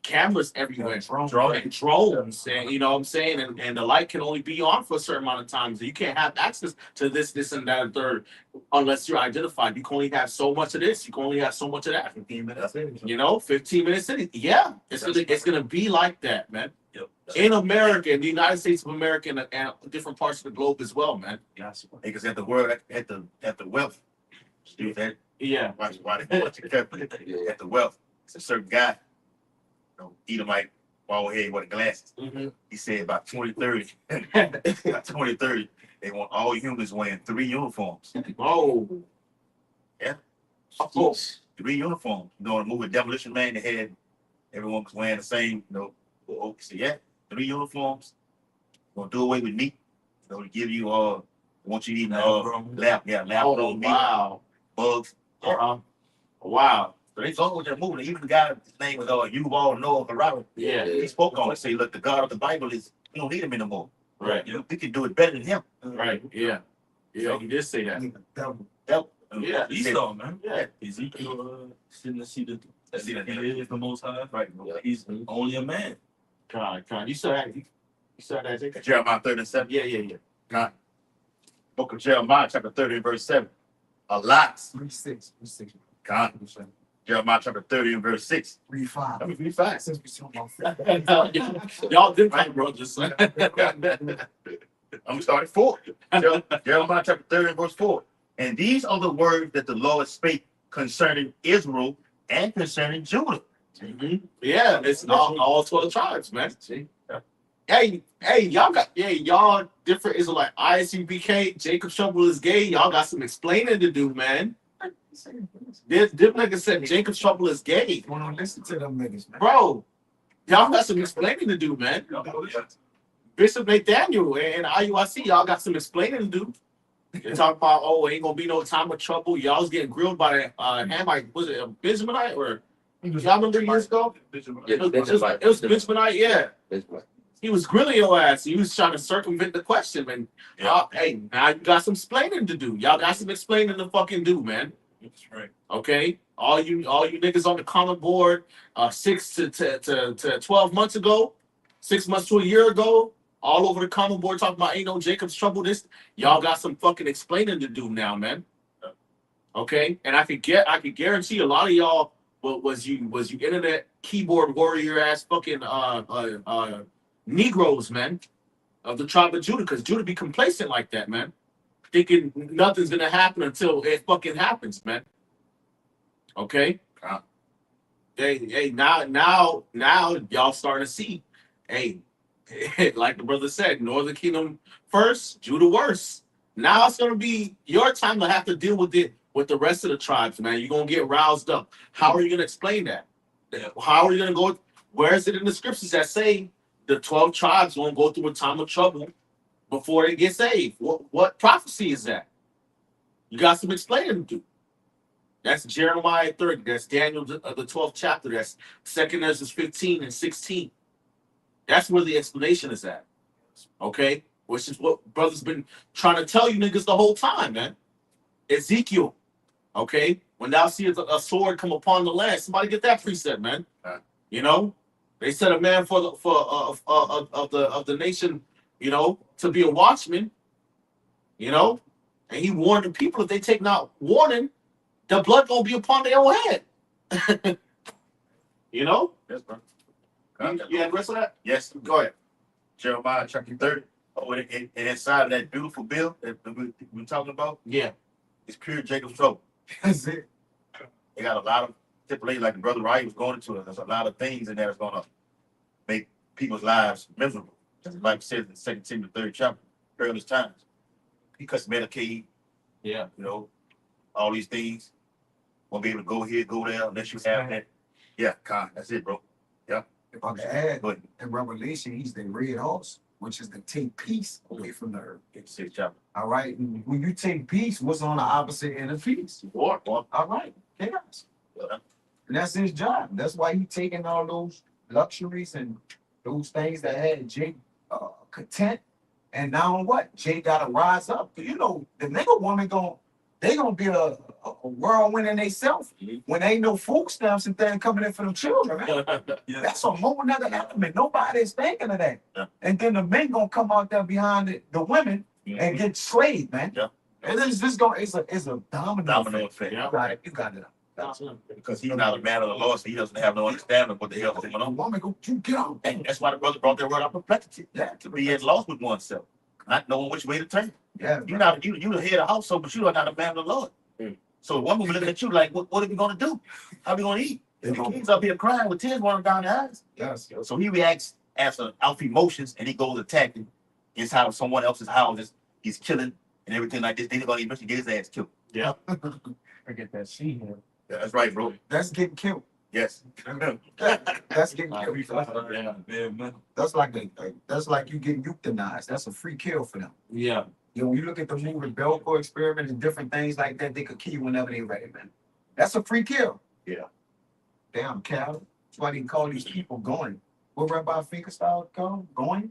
cameras everywhere, drones, and you know what I'm saying, and the light can only be on for a certain amount of times. You can't have access to this, and that, and third, unless you're identified. You can only have so much of this. You can only have so much of that. 15 minutes. 15 minutes city. Yeah, it's gonna be like that, man. Yep. In America, in the United States of America, and different parts of the globe as well, man. Because at the world, at the wealth, see that Yeah. watch it carefully. At the wealth, it's a certain guy, Edomite, bald head with the glasses. Mm-hmm. He said about 2030, by 2030, they want all humans wearing 3 uniforms. Oh. Yeah. Oh. 3 uniforms. You know, in the movie Demolition Man, they had everyone was wearing the same, so yeah, 3 uniforms. Gonna do away with meat. To give you want you eating lab Oh, grown meat, wow. bugs. Wow. So they told with that movie, even the guy, his name was Yuval Noah Harari. Yeah. He spoke on it. Say, look, the God of the Bible is we don't need him anymore. Right. We can do it better than him. Right. Yeah. Yeah. He did say that. Yeah. Esau, man. Yeah. Ezekiel didn't see the See that. he is the Most High. Right. He's only a man. Con. You saw that, Jacob? Jeremiah 37. Yeah. Book of Jeremiah, chapter 30, and verse 7. A lot. 3-6. God. Jeremiah chapter 30 and verse 6. 3-5. I mean, be fast. Since we talking about Y'all did fight, brothers. I'm gonna start at 4. Jeremiah chapter 30 and verse 4. And these are the words that the Lord spake concerning Israel and concerning Judah. Mm-hmm. Yeah, it's all 12 tribes, man. Hey, y'all different Israelite. ISUBK, Jacob Trouble is gay. Y'all got some explaining to do, man. This nigga said Jacob Trouble is gay. I want to listen to them niggas, man. Bro, y'all got some explaining to do, man. Bishop Nathaniel and IUIC, y'all got some explaining to do. They talk about, ain't gonna be no time of trouble. Y'all was getting grilled by the Hamite, was it a Benjaminite or y'all remember years ago? Yeah, It was Benjaminite, yeah. Benjamin. He was grilling your ass. He was trying to circumvent the question, man. Hey, now you got some explaining to do. Y'all got some explaining to fucking do, man. That's right. Okay, all you niggas on the common board, 6 to 12 months ago, 6 months to a year ago, all over the common board talking about ain't no Jacob's trouble. This y'all got some fucking explaining to do now, man. Okay, and I could guarantee a lot of y'all was you internet keyboard warrior ass fucking Negroes, man, of the tribe of Judah, because Judah be complacent like that, man. Thinking nothing's gonna happen until it fucking happens, man. Okay? Hey, now y'all starting to see, hey, like the brother said, Northern Kingdom first, Judah worse. Now it's gonna be your time to have to deal with it with the rest of the tribes, man. You're gonna get roused up. How are you gonna explain that? How are you gonna go? Where is it in the scriptures that say the 12 tribes won't go through a time of trouble before they get saved? What prophecy is that? You got some explaining to do. That's Jeremiah 30. That's Daniel, the 12th chapter. That's 2 Ezra 15 and 16. That's where the explanation is at. Okay? Which is what brothers been trying to tell you niggas the whole time, man. Ezekiel. Okay? When thou seest a sword come upon the land, somebody get that precept, man. You know? They set a man of the nation, to be a watchman, and he warned the people if they take not warning, the blood gonna be upon their own head. Yes, bro. You had the rest of that? Yes. Go ahead. Jeremiah chapter 30. And inside of that beautiful bill that we're talking about, Yeah. it's pure Jacob's trouble. That's it. They got a lot of stipulations, like the brother Wright was going into it. There's a lot of things in there that's gonna make people's lives miserable. As the Bible says in 2 Timothy 3rd chapter, perilous times. He cuts Medicaid, Yeah. all these things. Won't be able to go here, go there, unless you have that. Yeah, that's it, bro. If I can add, Go ahead. in Revelation, he's the red horse, which is to take peace away from the earth. 6th chapter. All right. And when you take peace, what's on the opposite end of peace? War. All right. chaos. And that's his job. That's why he taking all those luxuries and those things that had Jake content. And now what? Jake gotta rise up. You know, the nigga woman they gonna be a whirlwind in themselves when ain't no food stamps and things coming in for them children, man. Yeah. That's a whole nother element. Nobody's thinking of that. Yeah. And then the men gonna come out there behind the women and get slayed, man. Yeah. And it's just going it's a domino effect. You got it. Because he's not a man of the law, so he doesn't have no understanding of what the hell is going The on. woman go, you get out. And that's why the brother brought that word of perplexity. Yeah, To be at loss with oneself, not knowing which way to turn. yeah. You the head of the household, but you are not a man of the Lord. So one woman looking at you like, what are we gonna do? How are we gonna eat? And the kid's up here crying with tears running down their eyes. Yes. So he reacts as out emotions and he goes attacking inside of someone else's houses. He's killing and everything like this. Then he's gonna eventually get his ass killed. Yeah. Forget that she here. Yeah, that's right, bro. That's getting killed. Yes. That's getting killed. Yeah, man. That's like you getting euthanized. That's a free kill for them. Yeah. You know, when you look at the movie Belko Experiment and different things like that, they could kill you whenever they ready, man. That's a free kill. Yeah. Damn cattle. That's why they call these people going. What Rabbi Finkelstein call them? Going?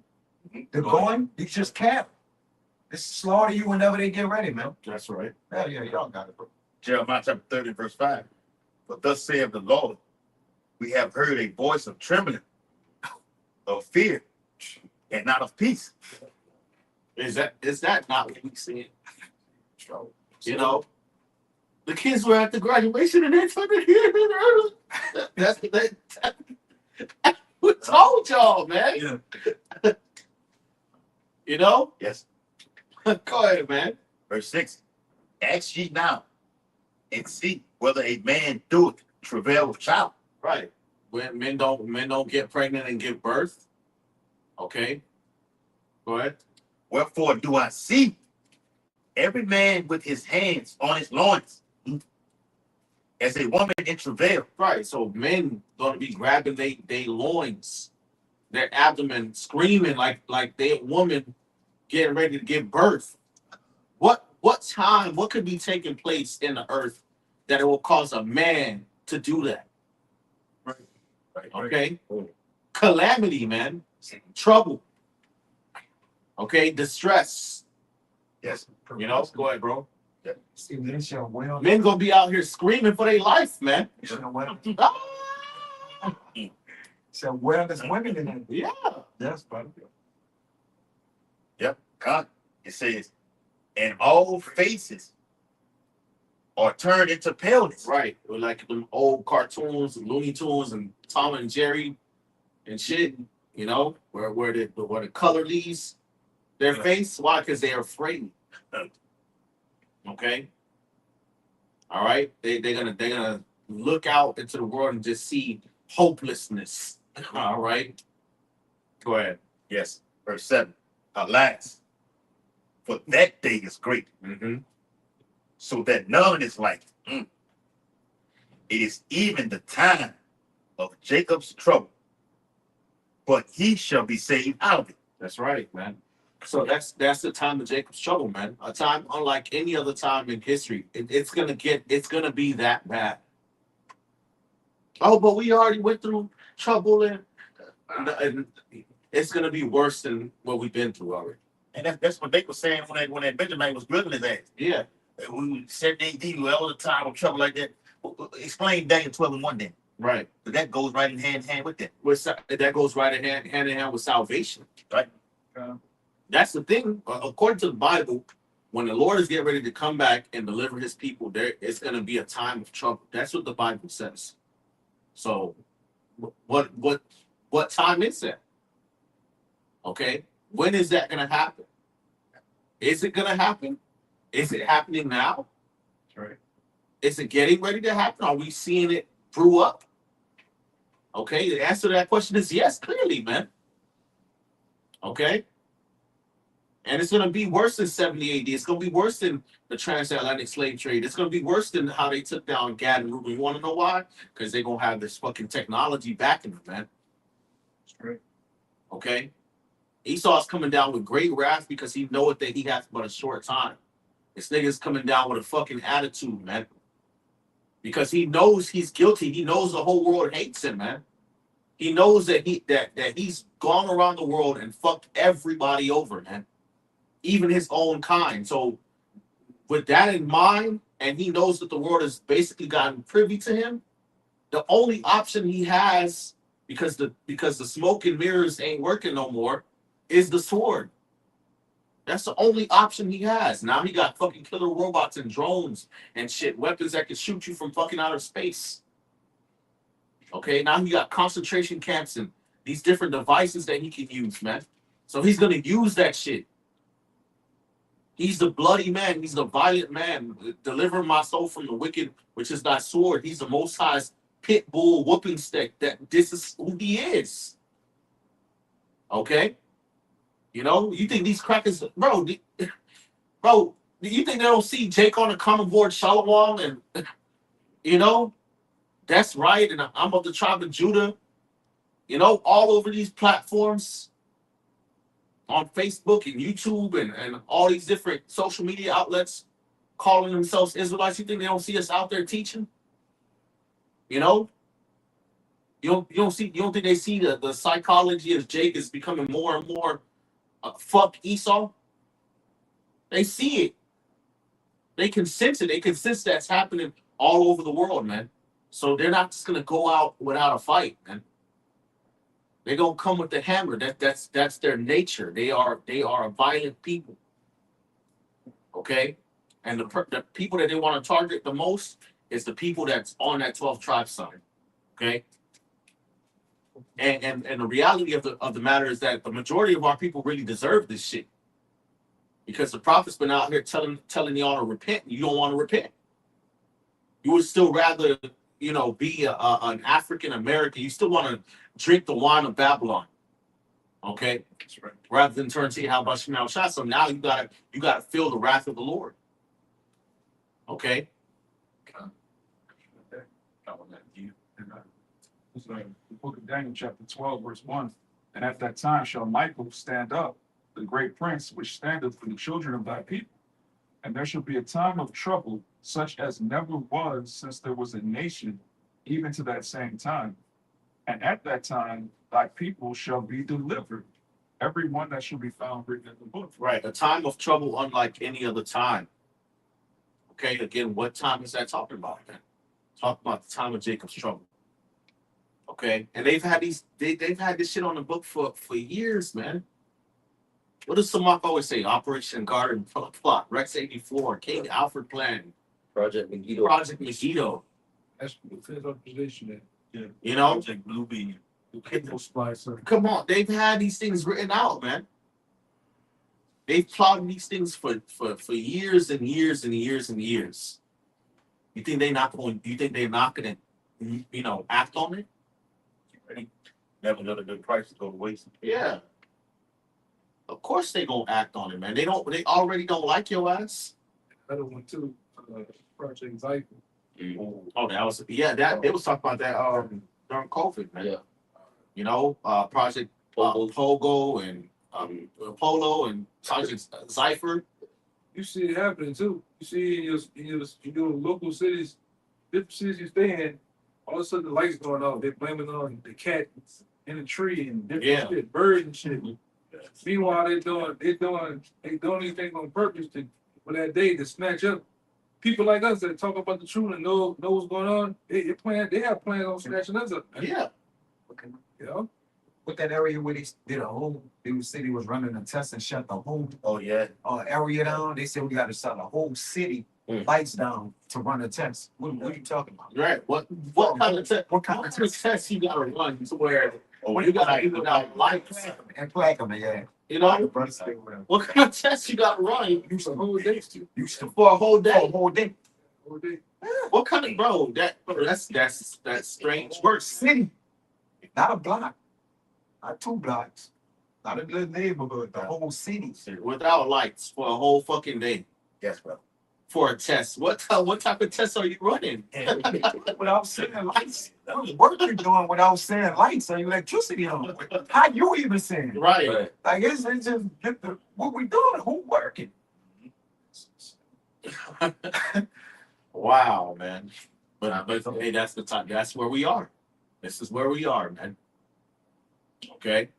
They're going. It's just cattle. They slaughter you whenever they get ready, man. That's right. Yeah, y'all got it, bro. Jeremiah chapter 30, verse 5. But thus saith the Lord, we have heard a voice of trembling, of fear, and not of peace. Is that not what we see? You know, the kids were at the graduation and they're trying to hear it. That's we told y'all, man. Yeah. You know? Yes. Go ahead, man. Verse 6. Ask ye now, and see whether a man doeth travail with child. Right. When men don't get pregnant and give birth. Okay. Go ahead. Wherefore do I see every man with his hands on his loins, as a woman in travail. Right. So men gonna be grabbing they loins, their abdomen, screaming like they a woman getting ready to give birth. What could be taking place in the earth that it will cause a man to do that? Right. Okay. Calamity, man. Trouble. Okay, distress. Yes. You know, go ahead, bro. See, men shall well. Men gonna be out here screaming for their life, man. Shall well. Ah! Shall wellness women in it. Yeah. Yes, brother. Yep. God. It says, and all faces are turned into paleness. Right. Like them old cartoons, Looney Tunes, and Tom and Jerry, and shit. You know, where the color leaves their face. Why? Because they're afraid. Okay. All right. They're gonna look out into the world and just see hopelessness. All right. Go ahead. Yes. Verse 7. Alas, for that day is great, Mm-hmm. so that none is like it. It is even the time of Jacob's trouble, but he shall be saved out of it. That's right, man. So that's the time of Jacob's trouble, man. A time unlike any other time in history. It's gonna be that bad. Oh, but we already went through trouble and it's gonna be worse than what we've been through already. And that's what they were saying when that Benjamin was grilling his ass. Yeah. We said they do all the time of trouble like that. Explain Daniel 12 and 1 then. Right. But that goes right in hand with that. That goes right hand in hand with salvation. Right. That's the thing. According to the Bible, when the Lord is getting ready to come back and deliver his people, it's going to be a time of trouble. That's what the Bible says. So what time is that? Okay. When is that going to happen? Is it going to happen? Is it happening now? Right. Is it getting ready to happen? Are we seeing it brew up? Okay. The answer to that question is yes, clearly, man. Okay. And it's going to be worse than 70 AD. It's going to be worse than the transatlantic slave trade. It's going to be worse than how they took down Gad and Reuben. You want to know why? Because they're going to have this fucking technology backing them, man. Right. Okay? Esau's coming down with great wrath because he knows that he has but a short time. This nigga's coming down with a fucking attitude, man. because he knows he's guilty. He knows the whole world hates him, man. He knows that he's gone around the world and fucked everybody over, man, even his own kind. So with that in mind, and he knows that the world has basically gotten privy to him, the only option he has, because the smoke and mirrors ain't working no more, is the sword. That's the only option he has. Now he got fucking killer robots and drones and shit, weapons that can shoot you from fucking outer space. Okay, now he got concentration camps and these different devices that he can use, man. So he's gonna use that shit. He's the bloody man. He's the violent man. Deliver my soul from the wicked, which is thy sword. He's the Most High's pit bull whooping stick. That this is who he is. Okay, you know, you think these crackers, bro? Bro, do you think they don't see Jake on the common board, Shalom, and you know that's right? And I'm of the tribe of Judah. You know, all over these platforms on Facebook and YouTube and all these different social media outlets calling themselves Israelites. You think they don't see us out there teaching? You know, you don't think they see the psychology of Jake is becoming more and more fuck Esau? They see it. They can sense it. They can sense that's happening all over the world, man. So they're not just gonna go out without a fight, man. They're gonna come with the hammer. That's their nature. They are a violent people. Okay, and the people that they want to target the most is the people that's on that 12 tribe side. Okay, and the reality of the matter is that the majority of our people really deserve this shit, because the prophet's been out here telling y'all to repent, and you don't want to repent. You would still rather, you know, be an African American. You still want to drink the wine of Babylon. Okay, that's right. Rather than turn to how much now shot. So now you gotta feel the wrath of the Lord. Okay. It's like the book of Daniel, chapter 12, verse 1. And at that time shall Michael stand up, the great prince, which standeth for the children of thy people. And there shall be a time of trouble, such as never was since there was a nation, even to that same time. And at that time, thy people shall be delivered, every one that shall be found written in the book. Right. A time of trouble unlike any other time. Okay. Again, what time is that talking about, man? Talking about the time of Jacob's trouble. Okay. And they've had they've had this shit on the book for years, man. What does Samak always say? Operation Garden Plot, Rex 84, King Alfred Plan, Project Megiddo. That's the federal position. You know, Project Blue Bean. come on, they've had these things written out, man. They've plotted these things for years and years and years and years. You think they're not going to, you know, act on it? Never let a good price go to waste. Yeah. Of course they gonna act on it, man. They already don't like your ass. Another one too, Project Zypher. Oh, that was they was talking about that during COVID, man. Yeah. You know, Project Pogo and Polo and Project Zypher. You see it happening too. You see in your local cities, different cities you stay in, all of a sudden the lights going off. They're blaming on the cat in the tree and different shit, birds and shit. Meanwhile, they doing anything on purpose for that day to snatch up people like us that talk about the truth and know what's going on. They have plans on snatching us up. Man. Yeah. You know? With that area where they did a whole, they said they was running a test and shut the whole area down. They said we got to shut the whole city lights down to run a test. What are you talking about? Right. What kind of test? What kind of test you gotta run to where you gotta even out lights and platinum, yeah. You know, what kind of test you gotta run? Use a whole day. For a whole day. A whole day. What kind of that's strange work. City, not a block, not 2 blocks, not a good neighborhood. The whole city Without lights for a whole fucking day. Yes, bro. For a test. What type of test are you running? Without saying lights, that was work you're doing without saying lights or electricity on. How you even saying? Right. Like it's just what we doing? Who working? Wow, man. But hey, that's the time. That's where we are. This is where we are, man. Okay.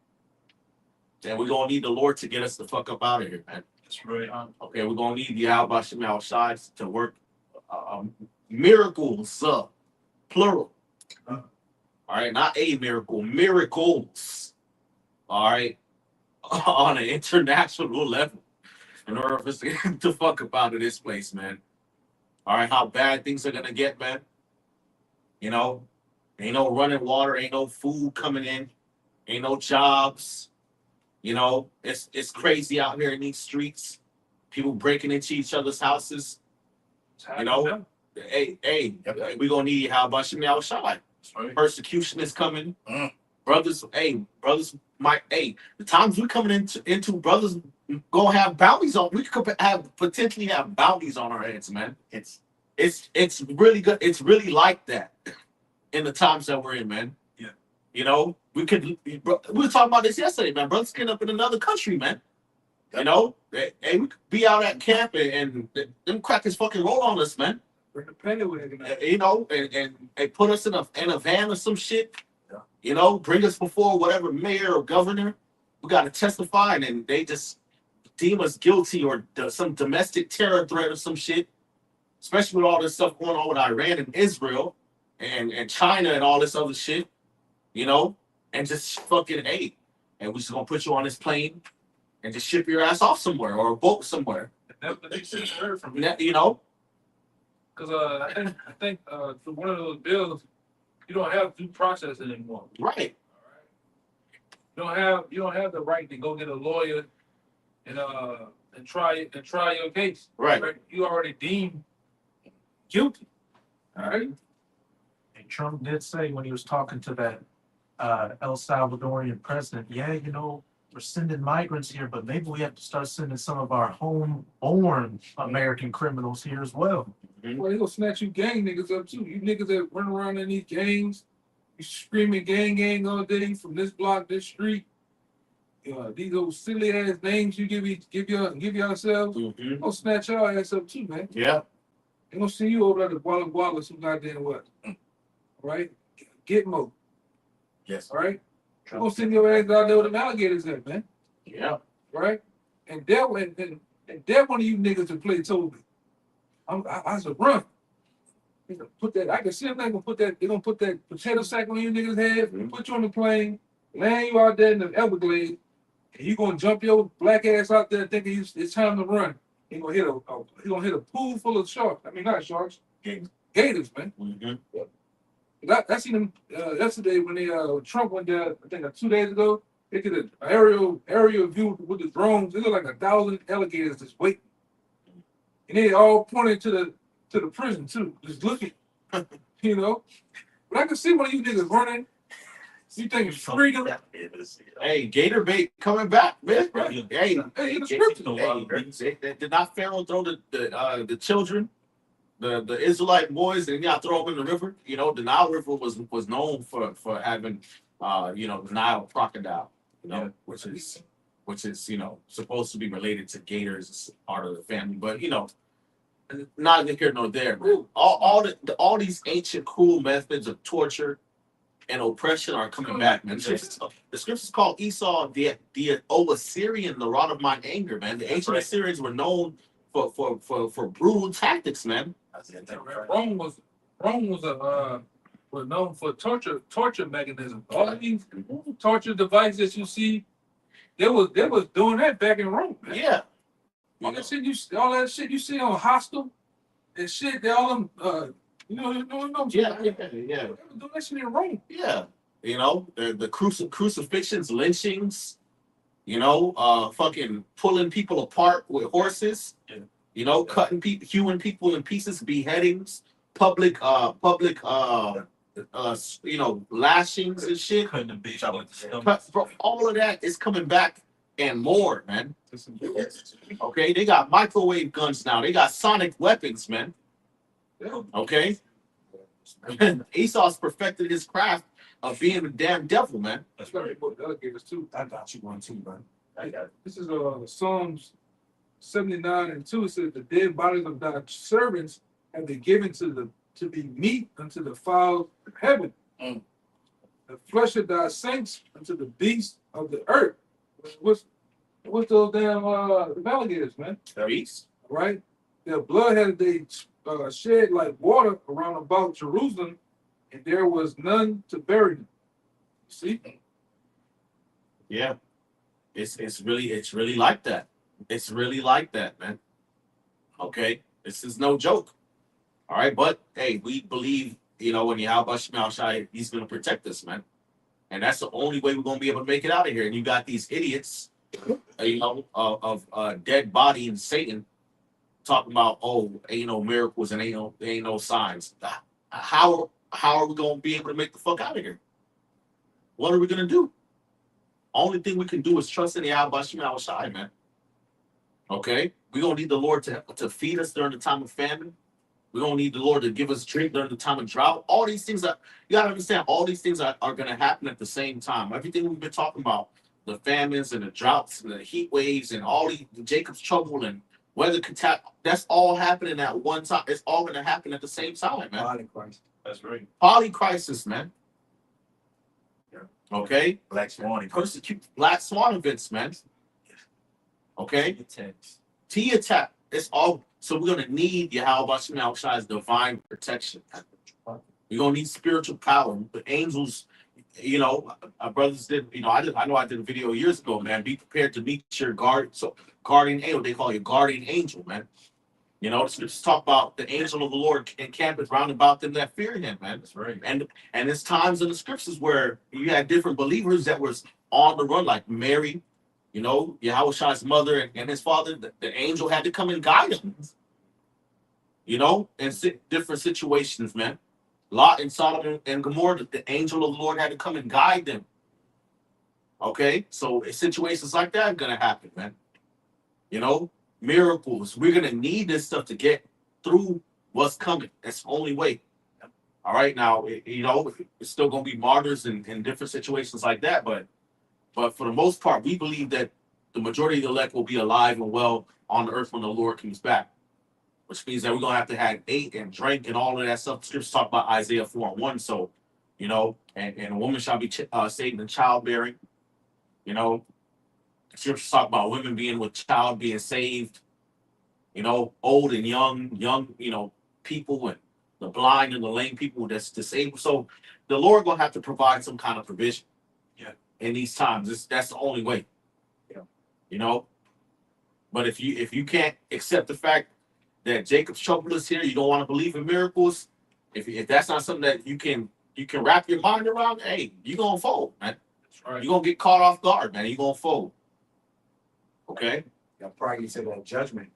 And we're gonna need the Lord to get us the fuck up out of here, man. That's right. Okay, we're gonna need the Albashim outside to work miracles, plural. All right, not a miracle, miracles. All right, on an international level, in order for us to get the fuck up out of this place, man. All right, how bad things are gonna get, man. You know, ain't no running water, ain't no food coming in, ain't no jobs. You know, it's crazy out here in these streets. People breaking into each other's houses. You know, hey, we gonna need how about you outside? Persecution is coming. Brothers might the times we coming into brothers gonna have bounties on. We could have potentially have bounties on our heads, man. It's really good. It's really like that in the times that we're in, man. Yeah. You know, we were talking about this yesterday, man. Brothers getting up in another country, man. You know, hey, we could be out at camp and them crackers fucking roll on us, man. Bring the penny with it. You know, and they put us in a van or some shit. Yeah. You know, bring us before whatever mayor or governor. We got to testify, and then they just deem us guilty or some domestic terror threat or some shit. Especially with all this stuff going on with Iran and Israel and China and all this other shit. You know, and just fucking and we just gonna put you on this plane and just ship your ass off somewhere or a boat somewhere. That's what they should have heard from You know. Because I think for one of those bills, you don't have due process anymore. Right. You don't have the right to go get a lawyer and try your case. Right. You already deemed guilty. All right. And Trump did say when he was talking to that El Salvadorian president, yeah, you know, we're sending migrants here, but maybe we have to start sending some of our homeborn American criminals here as well. Well, they gonna snatch you gang niggas up too. You niggas that run around in these gangs, you screaming gang all day from this block, this street. These old silly ass names you give yourselves, gonna snatch your ass up too, man. Yeah. They gonna see you over there to Walla Walla some goddamn what? All right? Gitmo. Yes. All right? They're gonna send your ass out there with them alligators at, man. Yeah. Right? And that one of you niggas to play told me. I said, run. They gonna put that, I can see them, they're gonna put that potato sack on you niggas' head, put you on the plane, land you out there in the Everglades, and you gonna jump your black ass out there thinking it's time to run. He gonna hit a pool full of sharks. I mean, not sharks, gators, man. I seen them yesterday when Trump went there. I think 2 days ago. They did an aerial view with the drones. It looked like 1,000 alligators just waiting, and they all pointed to the prison too, just looking. You know, but I can see one of you niggas running. You think it's freedom? Hey, Gator bait coming back, man. Right. Hey, Hey, the scripture. did not Pharaoh throw the children, the Israelite boys, and throw them in the river? You know, the Nile River was known for having the Nile crocodile, which is supposed to be related to gators as part of the family, but neither here nor there. All these ancient cruel methods of torture and oppression are coming back, man. The scriptures call Esau the Assyrian, the rod of mine anger, man. The ancient Assyrians were known for brutal tactics, man. Rome was known for torture mechanisms. All these torture devices you see, they was doing that back in Rome, man. Yeah. All that shit you see on Hostel and shit, they all them Yeah. They were doing that shit in Rome. Yeah. The crucifixions, lynchings, fucking pulling people apart with horses, cutting hewing people in pieces, beheadings, public lashings and shit. Cutting the bitch out with the stomach. Bro, all of that is coming back and more, man. Okay, they got microwave guns now. They got sonic weapons, man. Okay. Esau's perfected his craft of being a damn devil, man. That's got to be alligators too. I got you one too, man. This is Psalms 79:2. It says the dead bodies of thy servants have been given to to be meat unto the fowls of heaven, Mm. the flesh of thy saints unto the beasts of the earth. What's those damn alligators, man? Beast. Right? Their blood had they shed like water around about Jerusalem, and there was none to bury them. See? Yeah. It's really like that. It's really like that, man. Okay. This is no joke. All right, but hey, we believe, when Yahweh Shema Shai, he's gonna protect us, man. And that's the only way we're gonna be able to make it out of here. And you got these idiots, of dead body and Satan talking about, oh, ain't no miracles and ain't no signs. How are we gonna be able to make the fuck out of here? What are we gonna do? Only thing we can do is trust in the Yahweh Shema Shai, man. Okay, we're gonna need the Lord to feed us during the time of famine. We're gonna need the Lord to give us drink during the time of drought. All these things you gotta understand, all these things are gonna happen at the same time. Everything we've been talking about, the famines and the droughts and the heat waves and all the Jacob's trouble and weather catastrophe, that's all happening at one time. It's all gonna happen at the same time, man. Polycrisis. That's right. Polycrisis, man. Okay? Black Swan event. Persecute Black Swan events, man. Okay? Text. T attack. It's all. So we're gonna need Yahweh Shema Shai's divine protection. We're gonna need spiritual power. The angels, our brothers did. I know I did a video years ago, man. Be prepared to meet your guardian angel. They call you guardian angel, man. The scriptures talk about the angel of the Lord encampeth round about them that fear him, man. That's right. And there's times in the scriptures where you had different believers that was on the run, like Mary, Yahweh Shai's mother and his father. The angel had to come and guide him. In different situations, man. Lot and Sodom and Gomorrah, the angel of the Lord had to come and guide them. Okay, so situations like that are gonna happen, man. Miracles. We're gonna need this stuff to get through what's coming. That's the only way. All right, now it's still gonna be martyrs in different situations like that, but for the most part, we believe that the majority of the elect will be alive and well on the earth when the Lord comes back. Which means that we're gonna have to have ate and drink and all of that stuff. The scriptures talk about Isaiah 4:1. So, and a woman shall be saved in childbearing. Scriptures talk about women being with child being saved. Old and young, people and the blind and the lame people that's disabled. So the Lord gonna have to provide some kind of provision. Yeah. In these times, that's the only way. Yeah. But if you can't accept the fact that Jacob's trouble is here, you don't want to believe in miracles. If that's not something that you can wrap your mind around, hey, you're gonna fold, man. That's right. You're gonna get caught off guard, man. You're gonna fold. Okay? Prior to that judgment,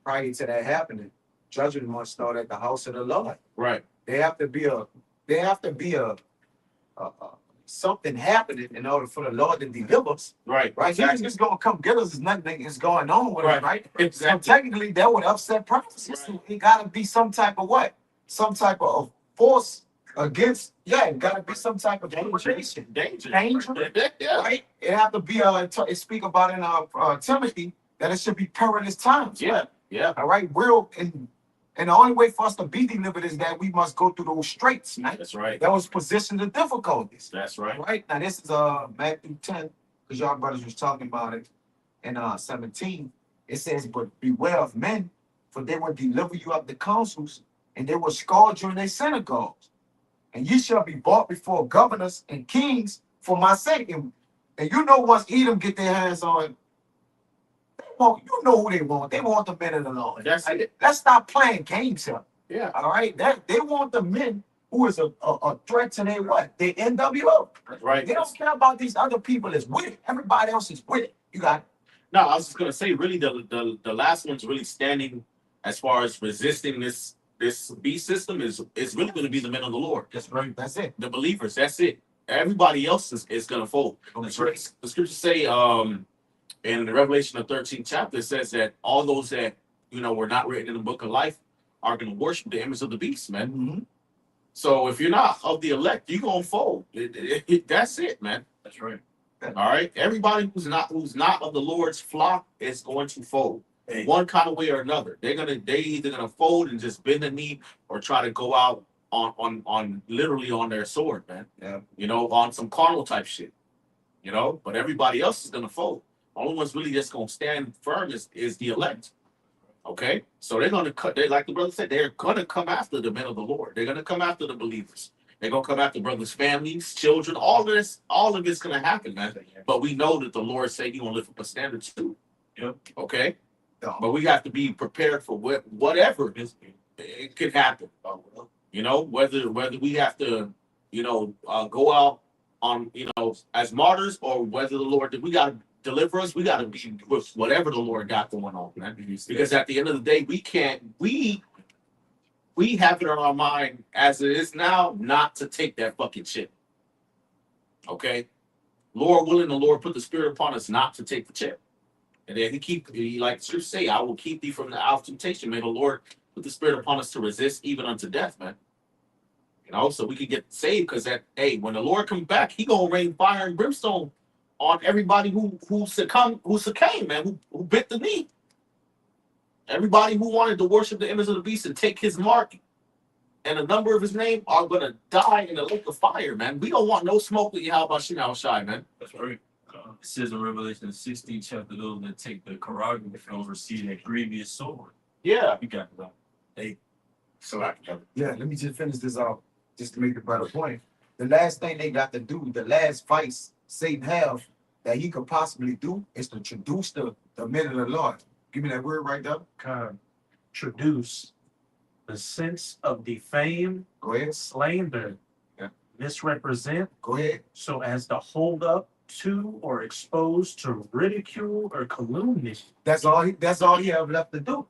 prior to that happening, judgment must start at the house of the Lord. Right. There have to be a something happening in order for the Lord to deliver us. Right. Right? Exactly. He's just gonna come get us. Nothing is going on with us, right? Exactly. So technically, that would upset prophecies. Right. It gotta be some type of what? Some type of force against. Yeah, it gotta be some type of Danger. danger. Yeah. Right? It have to be. It speak about in Timothy that it should be perilous times. Yeah. Yeah. All right. And the only way for us to be delivered is that we must go through those straits. Right? That's right. That was positioned to difficulties. That's right. Right. Now this is Matthew 10, because y'all brothers was talking about it in 17. It says, but beware of men, for they will deliver you up to councils, and they will scourge you in their synagogues. And ye shall be brought before governors and kings for my sake. And once Edom get their hands on, you know who they want. They want the men of the Lord. That's it. Let's stop playing games here. Yeah. All right. They want the men who is a threat to their what? Their NWO. That's right. They don't care about these other people that's with it. Everybody else is with it. You got it. No, I was just gonna say, really, the last one's really standing as far as resisting this beast system is really going to be the men of the Lord. That's right. That's it. The believers. That's it. Everybody else is going to fold. The scriptures say in the Revelation the 13th chapter, it says that all those that were not written in the book of life are going to worship the image of the beast, man. Mm-hmm. So if you're not of the elect, you're going to fold. That's it, man. That's right. All right. Everybody who's not of the Lord's flock is going to fold. one kind of way or another. They either gonna fold and just bend the knee or try to go out on literally on their sword, man. Yeah. You know, on some carnal type shit. You know, but everybody else is gonna fold. Only ones really just gonna stand firm is the elect. Okay, so they're gonna cut. They like the brother said, they're gonna come after the men of the Lord. They're gonna come after the believers. They're gonna come after brothers' families, children. All of it's gonna happen, man. But we know that the Lord said He gonna lift up a standard too. Yep. Okay, but we have to be prepared for whatever it could happen. You know, whether we have to, you know, go out on, you know, as martyrs, or whether the Lord, we got to deliver us, we got to be with whatever the Lord got going on, man. Because at the end of the day, we have it on our mind as it is now not to take that fucking shit. Okay? Lord willing, the Lord put the spirit upon us not to take the chip. And then he like the scripture say, I will keep thee from the hour of temptation. May the Lord put the spirit upon us to resist even unto death, man. You know, so we can get saved, because when the Lord comes back, He gonna rain fire and brimstone on everybody who succumbed, man, who bit the knee. Everybody who wanted to worship the image of the beast and take his mark and a number of his name are gonna die in the lake of fire, man. We don't want no smoke with Yahweh Shai, man. That's right. It says in Revelation 16 chapter, those that take the Karagim shall receive a grievous sword. Yeah. You got that. Hey, Yeah, let me just finish this off, just to make a better point. The last thing they got to do, the last vice Satan have that he could possibly do, is to introduce the men of the Lord. Give me that word right there. Traduce, the sense of defame, Go ahead. slander, Yeah. misrepresent, Go ahead. so as to hold up to or expose to ridicule or calumny. That's all he have left to do.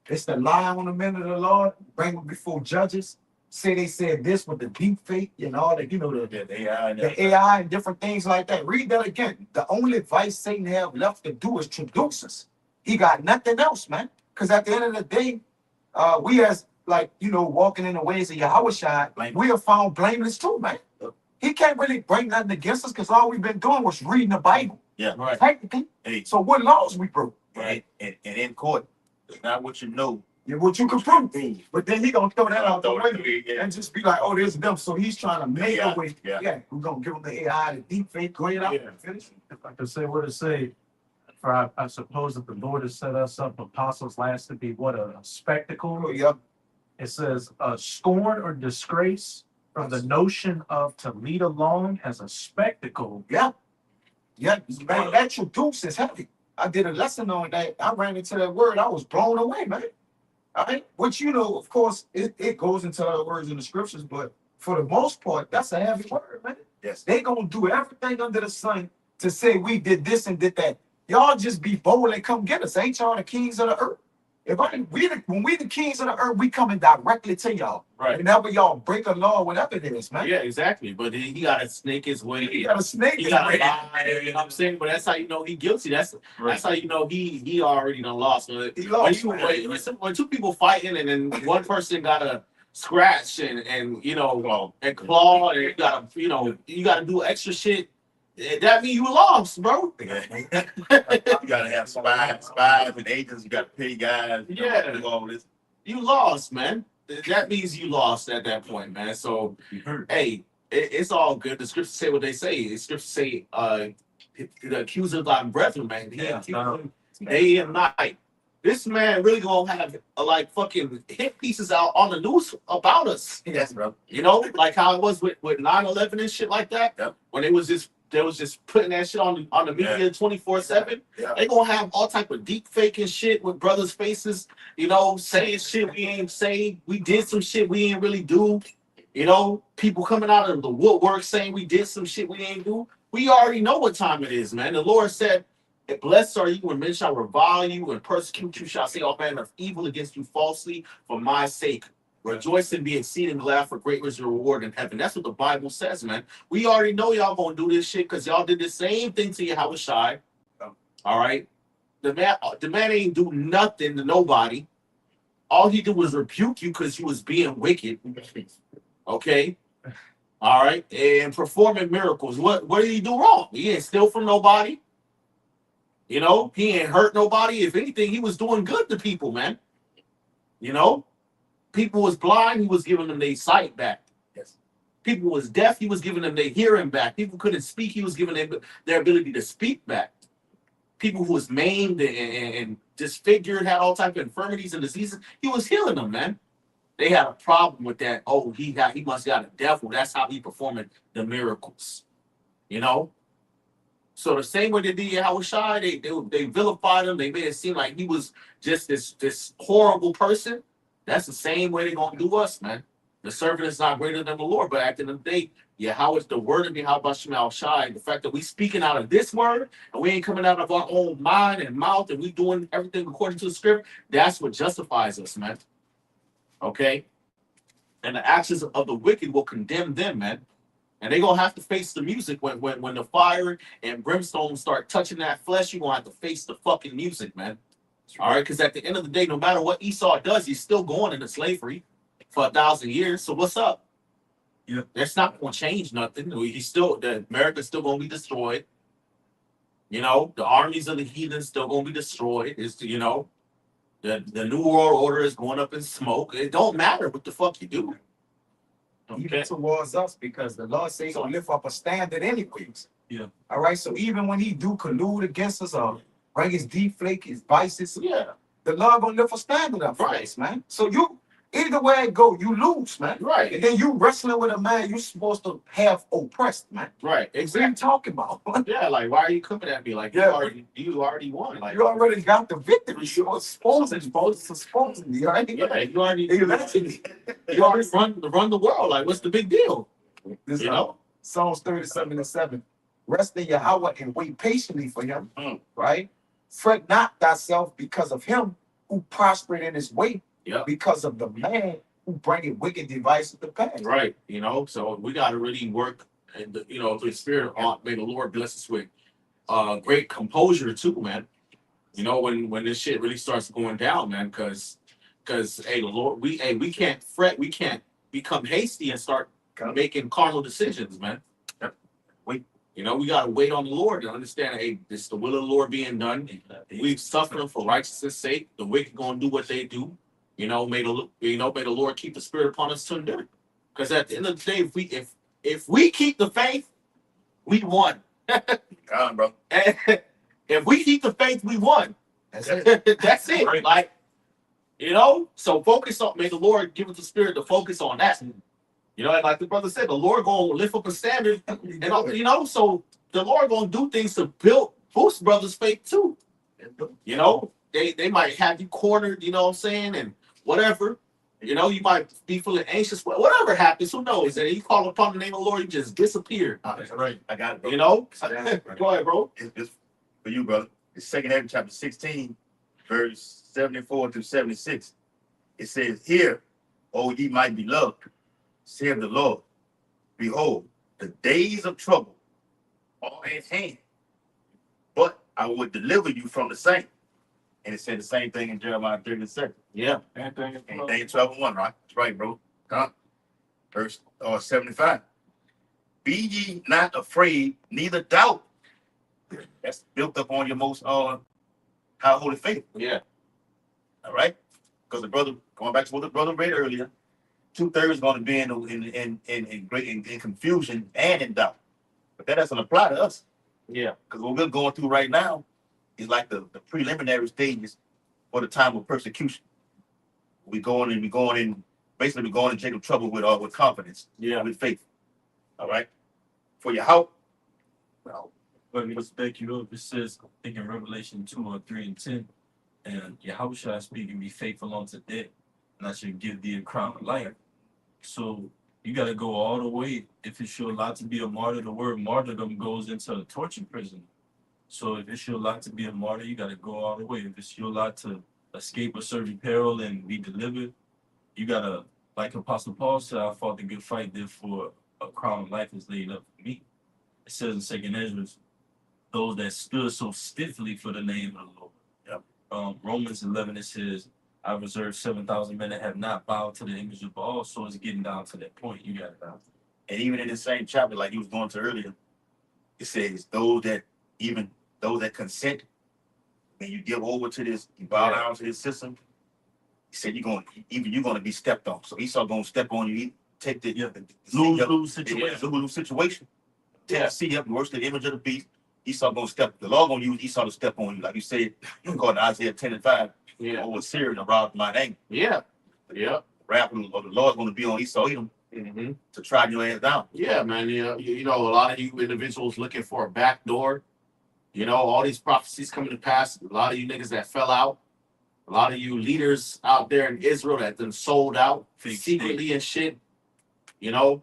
It's to lie on the men of the Lord, bring them before judges, say they said this with the deep fake and all that, you know, the AI and different things like that. Read that again. The only advice Satan have left to do is traduce us. He got nothing else, man. Because at the end of the day, we as, like, you know, walking in the ways of Yahweh, we are found blameless too, man. He can't really bring nothing against us, because all we've been doing was reading the Bible. Yeah. Right. Technically. Hey. So what laws we broke? Right. And in court, it's not what you know. Yeah, what you can prove. But then he gonna throw that out the Throw it window away, yeah. and just be like, oh, there's them. So he's trying to make Yeah, a way. yeah. We're gonna give him the AI, the deep fake. Go ahead out Yeah. and finish. If I could say what to say, for I suppose that the Lord has set us up apostles last to be what, a spectacle. Oh, yep. It says scorn or disgrace from the notion of to lead along as a spectacle. Yeah. Yeah, man, that traduce is heavy. I did a lesson on that. I ran into that word. I was blown away, man. All right. Which, you know, of course, it goes into other words in the scriptures, but for the most part, that's a heavy word, man. Yes. They gonna do everything under the sun to say we did this and did that. Y'all just be bold and come get us. Ain't y'all the kings of the earth? When we the kings of the earth, we coming directly to y'all. Right. Whenever y'all break a law, whatever it is, man. Yeah, exactly. But he got to snake his way. He got a snake. He got to lie. You know what I'm saying? But that's how you know he guilty. That's how you know he already done lost. He lost. When two people fighting and then one person got a scratch and you know and claw and you gotta do extra shit. That means you lost, bro. You gotta have spies and agents. You gotta pay guys. Yeah. Do all this. You lost, man. That means you lost at that point, man. So, hey, it's all good. The scriptures say what they say. The scriptures say, the accuser of thy brethren, man. Day and night. This man really gonna have like fucking hit pieces out on the news about us. Yes, bro. You know, like how it was with 9/11 and shit like that. Yep. When they was just putting that shit on the media 24/7. Yeah. They gonna have all type of deep faking shit with brothers' faces, you know, saying shit we ain't say. We did some shit we ain't really do. You know, people coming out of the woodwork saying we did some shit we ain't do. We already know what time it is, man. The Lord said, blessed are you when men shall revile you and persecute you, shall say all manner of evil against you falsely for my sake. Rejoice and be exceeding glad, for great was your reward in heaven. That's what the Bible says, man. We already know y'all gonna do this shit because y'all did the same thing to Yahweh Shai. All right. The man ain't do nothing to nobody. All he did was rebuke you because you was being wicked. Okay. All right. And performing miracles. What did he do wrong? He didn't steal from nobody. You know, he ain't hurt nobody. If anything, he was doing good to people, man. You know, people was blind, he was giving them their sight back. Yes. People was deaf, he was giving them their hearing back. People couldn't speak, he was giving them their ability to speak back. People who was maimed and disfigured, had all types of infirmities and diseases, he was healing them, man. They had a problem with that. Oh, he must got a devil. That's how he performing the miracles. You know? So the same way they did Yahushua, they vilified him. They made it seem like he was just this horrible person. That's the same way they're gonna do us, man. The servant is not greater than the Lord, but at the end of the day, Yahweh is the word of Yahushua. The fact that we speaking out of this word and we ain't coming out of our own mind and mouth and we doing everything according to the script, that's what justifies us, man. Okay? And the actions of the wicked will condemn them, man. And they're gonna have to face the music when the fire and brimstone start touching that flesh. You're gonna have to face the fucking music, man. All right, because at the end of the day, no matter what Esau does, he's still going into slavery for 1,000 years. So what's up? Yeah, that's not gonna change nothing. America's still gonna be destroyed. You know, the armies of the heathen still gonna be destroyed. It's the new world order is going up in smoke. It don't matter what the fuck you do. Even towards us, because the Lord says he'll lift up a standard anyways. Yeah. All right. So even when he do collude against us or bring his deflake, his vices, Yeah. the Lord gonna lift a standard up for Right. us, man. So you either way it go, you lose, man. Right. And then you wrestling with a man you supposed to have oppressed, man. Right. What are you Exactly. talking about? Yeah. Like, why are you coming at me? Like, Yeah. you already won. Like, You already got the victory. You're supposedly, right? yeah, you already Eventually. you already run the world. Like, what's the big deal? This, You know? Psalms 37:7. Rest in Yahweh and wait patiently for him. Right? Fret not thyself because of him who prospered in his way, Yeah. because of the man who bringeth wicked devices to pass. Right. You know, so we got to really work, and through the spirit of may the Lord bless us with great composure too, man. You know, when this shit really starts going down, man, because hey, the Lord, we can't fret, we can't become hasty and start making carnal decisions, man. Yep. Wait, we gotta wait on the Lord to understand. Hey, this is the will of the Lord being done. We've suffered for righteousness' sake. The wicked gonna do what they do. May the Lord keep the spirit upon us to endure. Because at the end of the day, if we keep the faith, we won. Come on, bro. If we keep the faith, we won. That's it. That's it. Right. Like, so focus on, may the Lord give us the spirit to focus on that. And like the brother said, the Lord gonna lift up a standard, and so the Lord gonna do things to boost brothers' faith too. They might have you cornered, you know what I'm saying, and whatever. You might be feeling anxious, whatever happens, who knows? And you call upon the name of the Lord, you just disappear. That's right. I got it, bro. Go ahead, bro. It's for you, brother. It's 2nd Ezra chapter 16, verse 74 through 76. It says, "Hear, O ye my beloved, saith the Lord, behold, the days of trouble are at hand, but I will deliver you from the same." And it said the same thing in Jeremiah 32. Yeah. Anything Anything in 12:1, right? That's right, bro. Verse 75. "Be ye not afraid, neither doubt." That's built up on your most high holy faith. Yeah. All right, because the brother, going back to what the brother read earlier, 2/3 is going to be in confusion and in doubt. But that doesn't apply to us, Yeah. because what we're going through right now is like the preliminary stages for the time of persecution. We're going in, basically we're going in Jacob trouble with confidence, Yeah. with faith. All right, for your help. well, let me just back you up. It says, I think in Revelation 2:3-10, and Yahushua speaking, be faithful unto death, and I shall give thee a crown of life. So you got to go all the way. If it's your lot to be a martyr, the word martyrdom goes into a torture prison. So if it's your lot to be a martyr, you got to go all the way. If it's your lot to escape a certain peril and be delivered, you got to, like Apostle Paul said, I fought the good fight, therefore a crown of life is laid up for me. It says in 2nd Ezra, those that stood so stiffly for the name of the Lord. Yep. Romans 11, it says, I reserved 7,000 men that have not bowed to the image of Baal. So it's getting down to that point. You got it down. And even in the same chapter, like you was going to earlier, it says those that consent when you give over to this, you bow down to this system, he said you're gonna be stepped on. So Esau gonna step on you, he take the Lose situation. lose situation. Take Yeah. the seat up, worship the image of the beast. Esau gonna step. The Lord gonna use Esau to step on you, like you said, according to Isaiah 10:5. Yeah. Over Syria and around my name. Yeah. Yeah. Wrath of the Lord's gonna be on Esau Edom Mm-hmm. to try your ass down. Yeah, man. You know, a lot of you individuals looking for a back door. You know, all these prophecies coming to pass. A lot of you niggas that fell out. A lot of you leaders out there in Israel that then sold out secretly and shit. You know,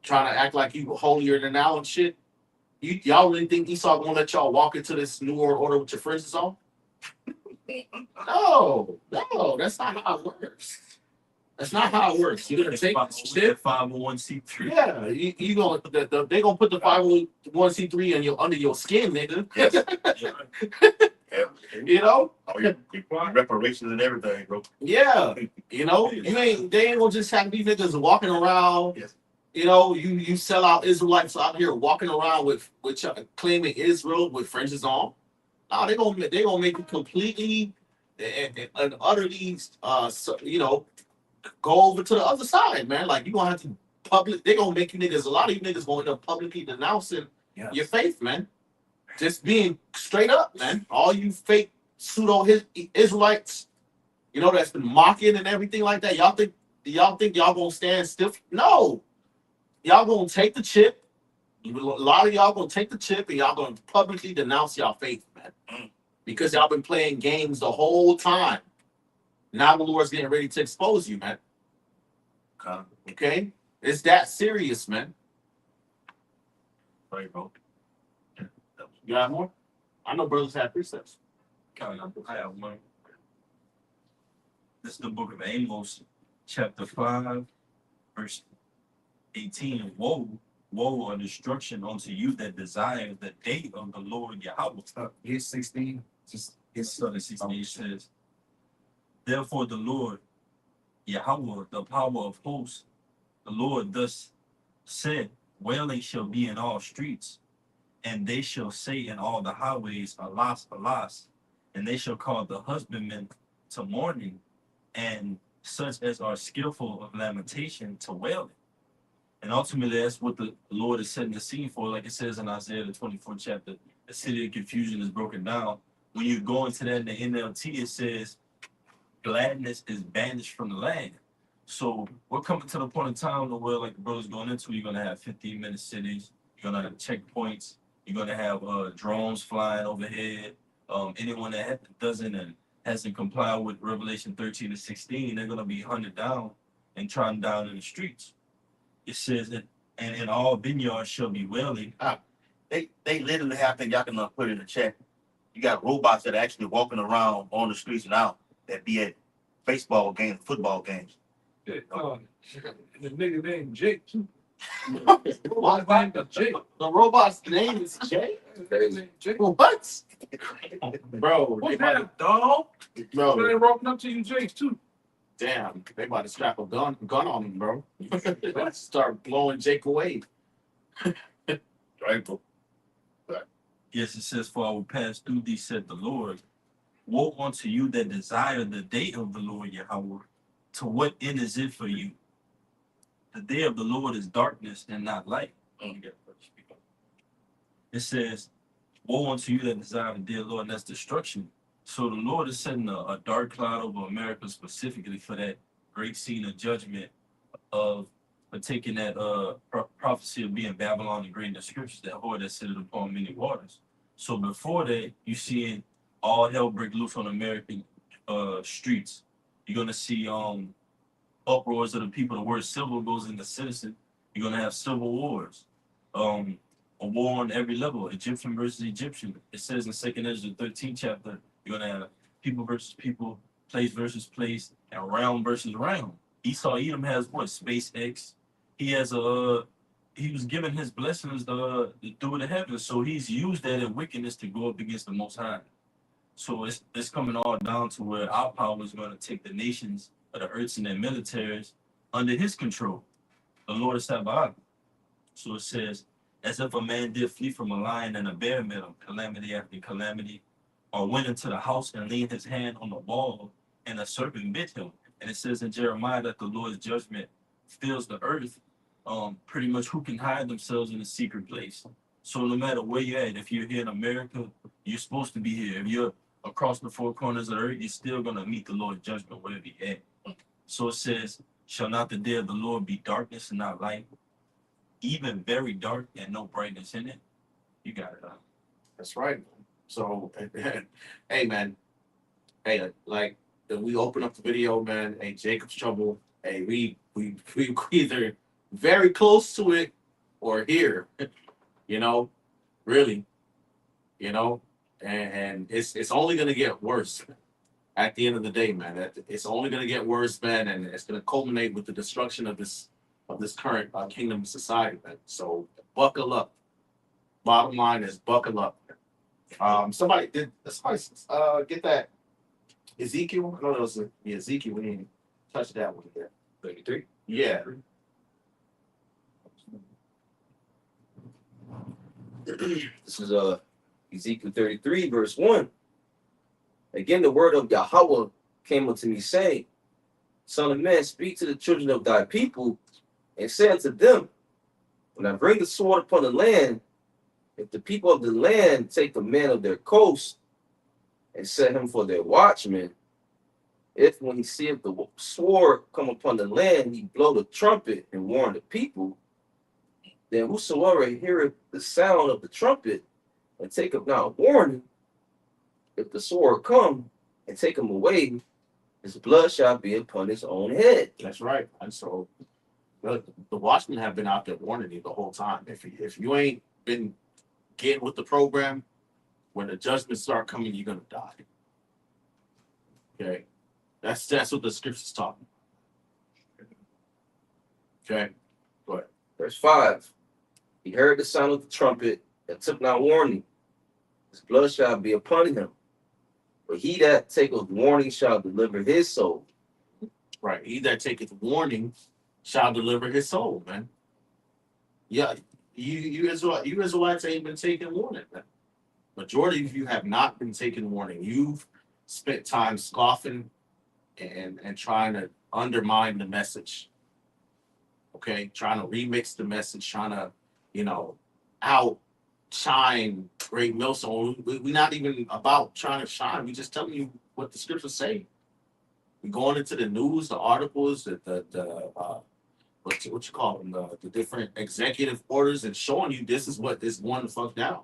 trying to act like you holier than thou and shit. Y'all really think Esau gonna let y'all walk into this new world order with your fringes on? No, that's not how it works. That's not how it works. You're gonna take this shit. 501c3. Yeah, you gonna they gonna put the 501c3 in under your skin, nigga. Yeah. You know? Oh, yeah. Reparations and everything, bro. Yeah. You know, they ain't gonna just have these niggas walking around. Yes. You know, you sell out Israelites out here walking around with claiming Israel with fringes on. No, they gonna make you completely and utterly you know, go over to the other side, man. Like you gonna have to they gonna make you niggas, a lot of you niggas gonna end up publicly denouncing your faith, man. Just being straight up, man. All you fake pseudo Israelites, you know, that's been mocking and everything like that. Y'all think y'all gonna stand stiff? No. Y'all gonna take the chip. A lot of y'all gonna take the chip and y'all gonna publicly denounce y'all faith, man. Because y'all been playing games the whole time. Now the Lord's getting ready to expose you, man. Okay? It's that serious, man. Right, bro. You got more? I know brothers have precepts. I have one. This is the book of Amos, chapter 5, verse 18. Woe or destruction unto you that desire the day of the Lord Yahweh. Get 16. Just get Starting 16 says, therefore the Lord Yahweh, the power of hosts, the Lord thus said, wailing shall be in all streets, and they shall say in all the highways, alas, alas, and they shall call the husbandmen to mourning, and such as are skillful of lamentation to wailing. And ultimately, that's what the Lord is setting the scene for. Like it says in Isaiah, the 24th chapter, the city of confusion is broken down. When you go into that in the NLT, it says, gladness is banished from the land. So we're coming to the point in time where, like the brother's going into, you're going to have 15-minute cities, you're going to have checkpoints, you're going to have drones flying overhead. Anyone that doesn't and hasn't complied with Revelation 13 to 16, they're going to be hunted down and trodden down in the streets. It says that, and in all vineyards shall be wailing. They literally have things y'all can put in the chat. You got robots that are actually walking around on the streets now that be at baseball games, football games. The nigga named Jake too. The robot's name is Jay? What? Bro, What's that, dog? bro, They walking up to you, Jake too. damn, they about to strap a gun on him, bro. Start blowing Jake away. Right, bro. Yes, it says, for I will pass through thee, said the Lord. Woe unto you that desire the day of the Lord Yahweh. To what end is it for you? The day of the Lord is darkness and not light. It says, woe unto you that desire the day of the Lord, and that's destruction. So the Lord is setting a dark cloud over America specifically for that great scene of judgment of taking that prophecy of being Babylon the Great in the scriptures, that whore that sitteth upon many waters. So before that, you seeing all hell break loose on American streets. You're gonna see uproars of the people. The word civil goes into citizen. You're gonna have civil wars. A war on every level, Egyptian versus Egyptian. It says in 2nd Ezra 13th chapter, you're gonna have people versus people, place versus place, and realm versus realm. Esau Edom has what? SpaceX. He has he was given his blessings through the heavens, so he's used that in wickedness to go up against the Most High. So it's coming all down to where our power is going to take the nations of the earths and their militaries under his control. The Lord is Sabaoth. So it says, as if a man did flee from a lion and a bear met him, calamity after calamity, or went into the house and laid his hand on the wall, and a serpent bit him. And it says in Jeremiah that the Lord's judgment fills the earth. Pretty much who can hide themselves in a secret place. So no matter where you're at, if you're here in America, you're supposed to be here. If you're across the four corners of the earth, you're still gonna meet the Lord's judgment wherever you're at. So it says, shall not the day of the Lord be darkness and not light, even very dark and no brightness in it? You got it. That's right. So, hey, man. Hey, like, if we open up the video, man. Hey, Jacob's Trouble. Hey, we either very close to it or here. You know, really. You know, and it's only gonna get worse at the end of the day, man. It's only gonna get worse, man, and it's gonna culminate with the destruction of this current kingdom society, man. So buckle up. Bottom line is buckle up. Somebody get that Ezekiel. I know that was Ezekiel. We didn't touch that one yet. 33. Yeah. This is Ezekiel 33, verse 1. Again, the word of Yahweh came unto me, saying, Son of man, speak to the children of thy people, and say unto them, when I bring the sword upon the land, if the people of the land take the man of their coast and set him for their watchman, if when he seeth the sword come upon the land, he blow the trumpet and warn the people, then whosoever heareth the sound of the trumpet and taketh not warning, if the sword come and take him away, his blood shall be upon his own head. That's right. And so the watchmen have been out there warning you the whole time. If you ain't been getting with the program, when the judgments start coming, you're gonna die. Okay, that's what the scripture's talking. Okay, go ahead. Verse 5. He heard the sound of the trumpet and took not warning. His blood shall be upon him. But he that taketh warning shall deliver his soul. Right. He that taketh warning shall deliver his soul, man. Yeah, you Israelites ain't been taking warning, man. Majority of you have not been taking warning. You've spent time scoffing and trying to undermine the message. Okay, trying to remix the message, trying to, outshine Great Millstone. We're not even about trying to shine. We just telling you what the scriptures say. We're going into the news, the articles, what you call them, the different executive orders, and showing you this is what is going to fuck down.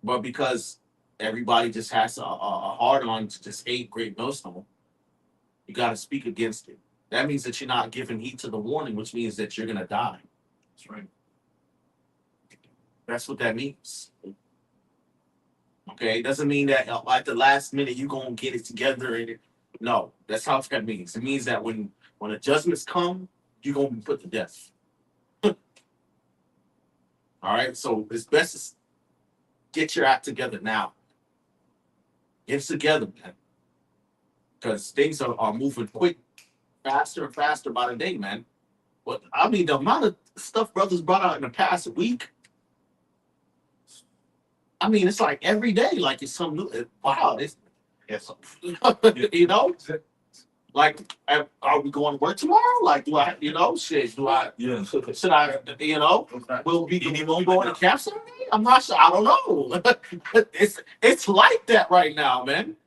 But because everybody just has a hard on to just hate Great Millstone, you got to speak against it. That means that you're not giving heed to the warning, which means that you're gonna die. That's right. That's what that means. Okay, it doesn't mean that at the last minute you're gonna get it together. No, that's how that means. It means that when adjustments come, you're gonna be put to death. All right, so it's best to get your act together now. Get it together, man, because things are moving quick, faster and faster by the day, man. But I mean, the amount of stuff brothers brought out in the past week. I mean, it's like every day, like it's some new. Wow, it's Yes. Like, are we going to work tomorrow? Like, do I, shit? Do I? Yeah. Should I? Will we going to camp Sunday? I'm not sure. I don't know. It's like that right now, man.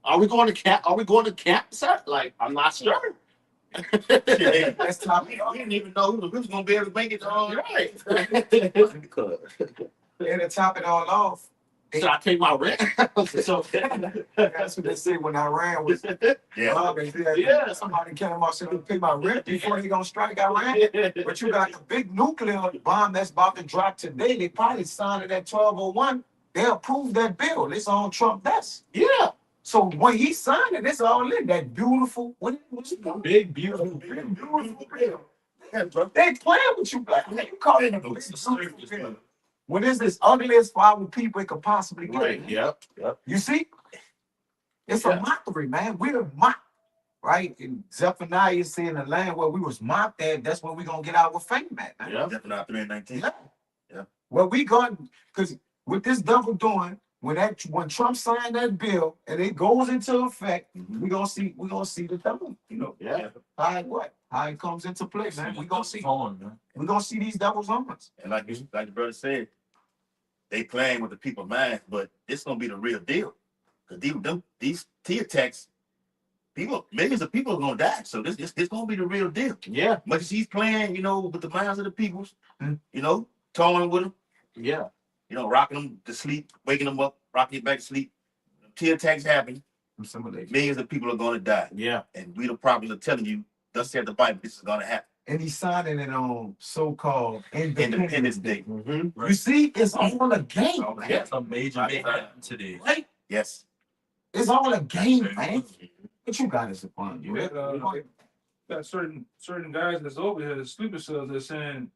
Are we going to camp? Are we going to camp Sunday? Like, I'm not sure. That's top. We didn't even know who's gonna be able to make it all right. And to top it all off, Should I pay my rent? So, that's what they said when Iran was yeah. somebody came out said, pay my rent before they gonna strike Iran. But you got the big nuclear bomb that's about to drop today. They probably signed it at 12:01. They approved that bill. It's on Trump desk. Yeah. So when he signed it, it's all in that beautiful, what's it called? Big, beautiful bill. They playing with you, black man. You call it a big, beautiful bill. When it's this ugliest flower people it could possibly get. Right. Yep. You see? It's a mockery, man. We're mocked, right? And Zephaniah said in the land where we was mocked at, that's where we're going to get our fame at. Man. Yeah. Zephaniah 3:19. Yeah. Well, we going, because what this devil doing, when Trump signed that bill and it goes into effect, Mhm. we're gonna see the devil, Yeah. how it comes into play, man. We're gonna see these devils on us. And like the brother said, they playing with the people's minds, but it's gonna be the real deal. Cause these T attacks, millions of people are gonna die. So this gonna be the real deal. Yeah. Much as he's playing, with the minds of the people, Mm. toying with them, Yeah. rocking them to sleep, waking them up, rocking it back to sleep. T attacks happen. Millions of people are gonna die. Yeah. And we the prophets are telling you, thus said the Bible, this is gonna happen. And he's signing it on so-called Independence Day. Mm-hmm. You see, it's all a game, man. That's a major happened today. Right? Yes. It's all a game, man. What you got is upon you. Got certain guys that's over here, the sleeper cells, they're saying,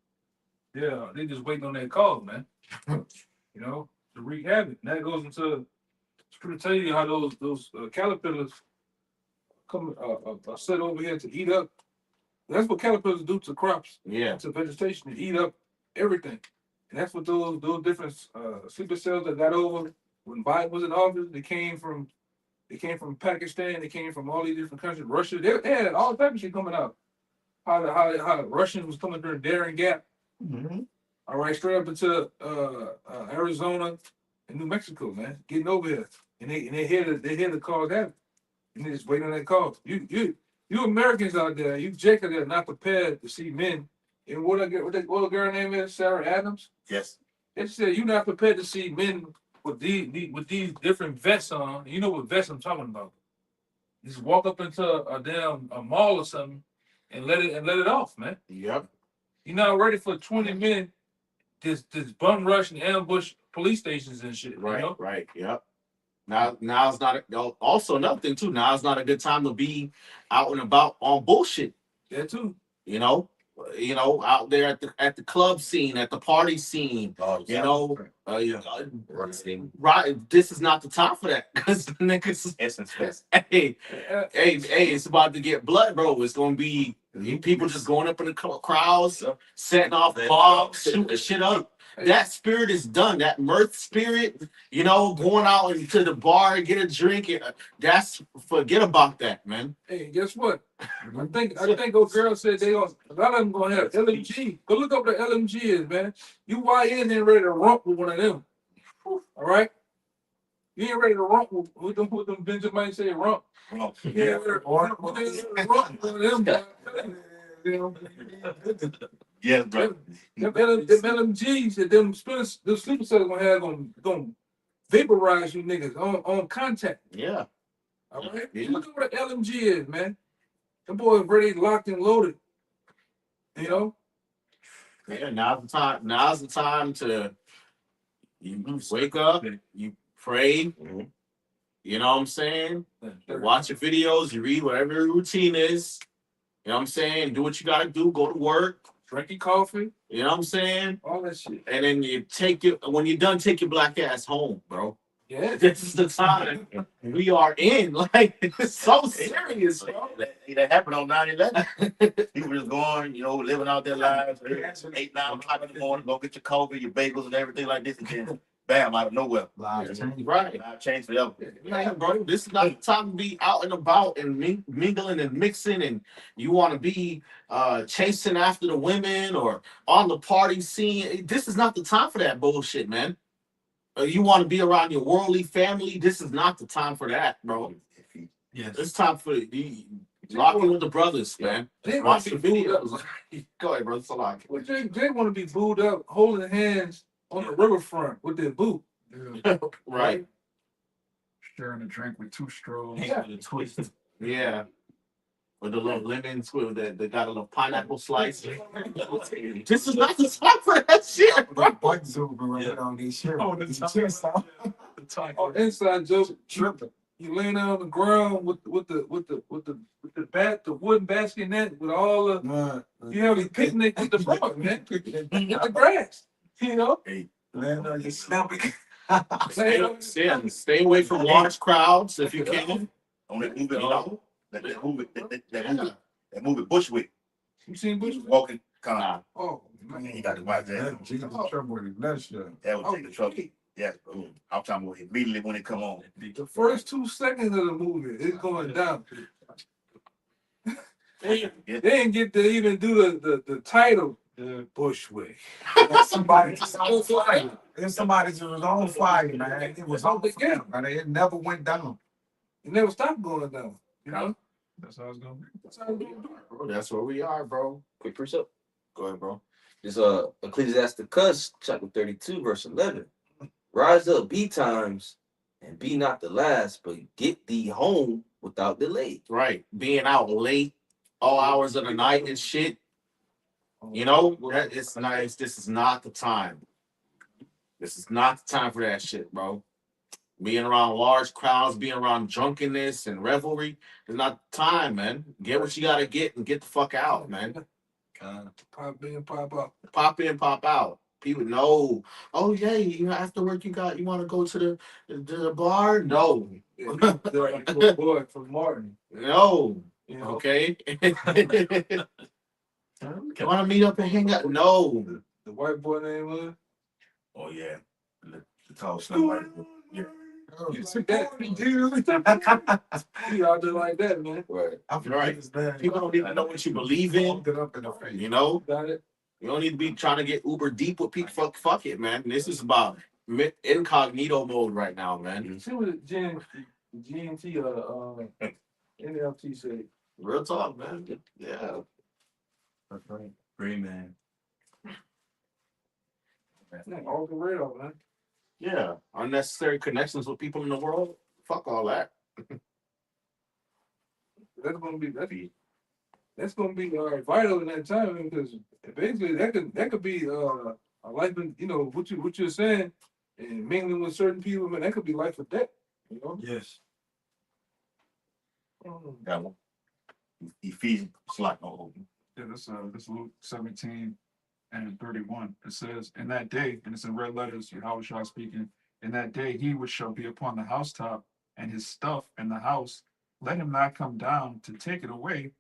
yeah, they just waiting on that call, man. To wreak havoc. And that goes into to tell you how those caterpillars come are set over here to eat up. That's what caterpillars do to crops, Yeah. to vegetation, to eat up everything. And that's what those different sleeper cells that got over when Biden was in office. They came from Pakistan. They came from all these different countries. Russia. They had all type of shit coming out. How the Russians was coming during Darien Gap. Mm-hmm. All right, straight up into Arizona and New Mexico, man, getting over here, and they hear the call happening, and they just waiting on that call. You Americans out there, you Jake out there not prepared to see men. And what the girl name is, Sarah Adams. Yes. They said you're not prepared to see men with these different vests on. You know what vests I'm talking about? Just walk up into a mall or something and let it off, man. Yep. You're not ready for 20 men this bum rush and ambush police stations and shit. Right. You know? Right. Yep. Now's not also another thing too. Now's not a good time to be out and about on bullshit. That too. Out there at the club scene, at the party scene. Right. This is not the time for that because the niggas. Essence Fest. Hey, it's about to get blood, bro. It's gonna be people just going up in the crowds, setting off bombs, shooting shit up. That spirit is done. That mirth spirit, going out into the bar, get a drink. Forget about that, man. Hey, guess what? I think old girl said a lot of them gonna have LMG. Go look up what the LMG is, man. You YN ain't ready to rump with one of them. All right? You ain't ready to rump with them Benjamin say rump. Well, You ain't ready to rump with one of them. yes, bro. Them LMGs that them sleeper cells gonna vaporize you niggas on contact. Yeah. All right? Yeah. Look at what an LMG is, man. Them boys ready, locked and loaded. Yeah, now's the time to you wake up, you pray, you know what I'm saying? You watch your videos, you read whatever your routine is. You know what I'm saying? Do what you gotta do, go to work. Drink your coffee. You know what I'm saying? All that shit. And then when you're done, take your black ass home, bro. Yeah. This is the time we are in. Like, it's so serious, bro. That happened on 9/11. People just going, living out their lives. 8, 9 o'clock in the morning, go get your coffee, your bagels, and everything like this, and then bam, out of nowhere. Lives change. Right. Life changed forever. Man, bro, this is not the time to be out and about and mingling and mixing, and you want to be chasing after the women or on the party scene. This is not the time for that bullshit, man. You want to be around your worldly family. This is not the time for that, bro. Yes. It's time for you lock in with the brothers, man. They Watch want the to be booed videos. up. Go ahead, brother. Salak. Well, they want to be booed up, holding hands on the riverfront with their boot. Right. Sharing a drink with 2 straws. Yeah. With a twist. Yeah. With the little lemon squid that they got a little pineapple slice. This is not the time for that shit, bro. Buttons open right on these shirts. Oh, Oh, inside joke. Tripping. You laying down on the ground with the wooden basket net with all the you have a picnic with the frog, man. In the grass. Land on your stomach. Stay away from large crowds if you can. On that move it, that move it Bushwick. You seen Bush? Walking, kind of. Oh man. You got to watch that. Jesus trouble with that shit. That would take the trouble. Yeah, I'm talking about immediately when it come on. The first 2 seconds of the movie, it's going down. They didn't get to even do the title, the Bushwick. Somebody just on fire. If somebody just was on fire, man, it was on the game, man. It never went down. It never stopped going down. You know? That's how it's gonna be. That's how it's gonna do. Bro, that's where we are, bro. Quick precept. Go ahead, bro. This Ecclesiasticus chapter 32, verse 11. Rise up, be times, and be not the last, but get thee home without delay. Right. Being out late, all hours of the night and shit. You know, that it's nice. This is not the time. This is not the time for that shit, bro. Being around large crowds, being around drunkenness and revelry is not the time, man. Get what you gotta get and get the fuck out, man. Pop in, pop out. Pop in, pop out. People know. Oh yeah, after work you want to go to the bar? No, Yeah, the boy from Martin. no. You know? Okay. You want to meet up and hang out? No. The white boy name was. Oh yeah, the tall somebody. Yeah. You see that? He out there like that, man. Right. I'm Right. People don't even know what you believe in. Get up in the face. You know, Got it? you don't need to be trying to get uber deep with people. Fuck it, man. This is about incognito mode right now, man. See what the GNT NLT say. Real talk, man. Yeah. That's right. Great man. All the radar, man. Yeah. Unnecessary connections with people in the world. Fuck all that. That's gonna be vital in that time because basically that could be a life, you know, what you're saying and mingling with certain people, man, that could be life or death, you know. Yes. That one. Ephesians, it's like Yeah, this Luke 17 and 31. It says, in that day, and it's in red letters, Yahweh Shah speaking, in that day he which shall be upon the housetop, and his stuff in the house, let him not come down to take it away,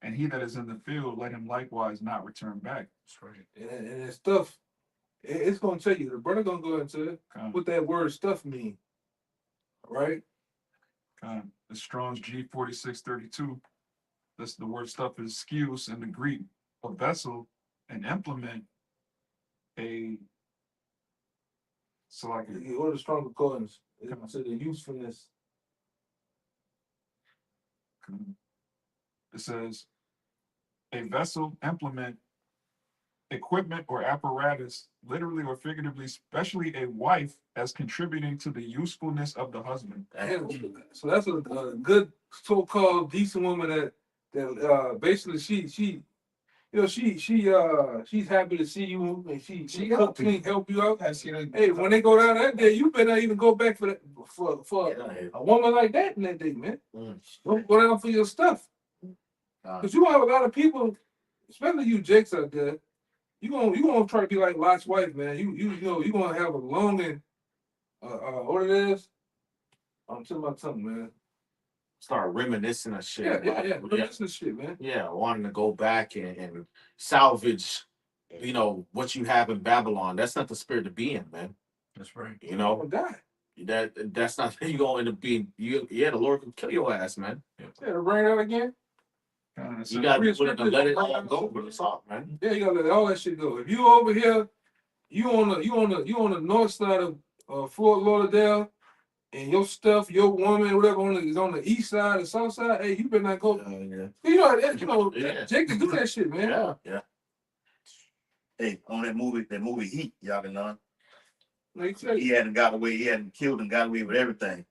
and he that is in the field, let him likewise not return back. That's right. And that stuff, it's gonna tell you. The brother gonna go into it. What that word stuff mean, right? The Strong's G4632. This the word stuff is skewes in the Greek, a vessel, an implement, so like What are the strong concordance? It's to the usefulness. it says a vessel, implement, equipment, or apparatus, literally or figuratively, especially a wife, as contributing to the usefulness of the husband. So that's a good so-called decent woman that basically she you know she's happy to see you and she cook, clean, help you out. Hey, when they go down that day, you better not even go back for that for a woman like that in that day, man. Don't go down for your stuff. Because you have a lot of people, especially you Jakes out there, you gonna try to be like Lot's wife, man. You know you gonna have a longing. What it is? I'm telling my tongue, man. Start reminiscing of shit. Yeah. Reminiscing of shit, man. Yeah, wanting to go back and salvage, you know, what you have in Babylon. That's not the spirit to be in, man. That's right. You know, Die. that's not you gonna end up being. The Lord can kill your ass, man. Yeah, to bring that again. You gotta be willing to let it all go with the salt, man. Yeah, you gotta let all that shit go. If you over here, you on the north side of Fort Lauderdale, and your stuff, your woman, whatever, is on the east side, the south side. Hey, you better not go. Yeah. Jake can do that shit, man. Yeah. Hey, on that movie Heat, y'all been on. Like you He hadn't got away, he hadn't killed and got away with everything.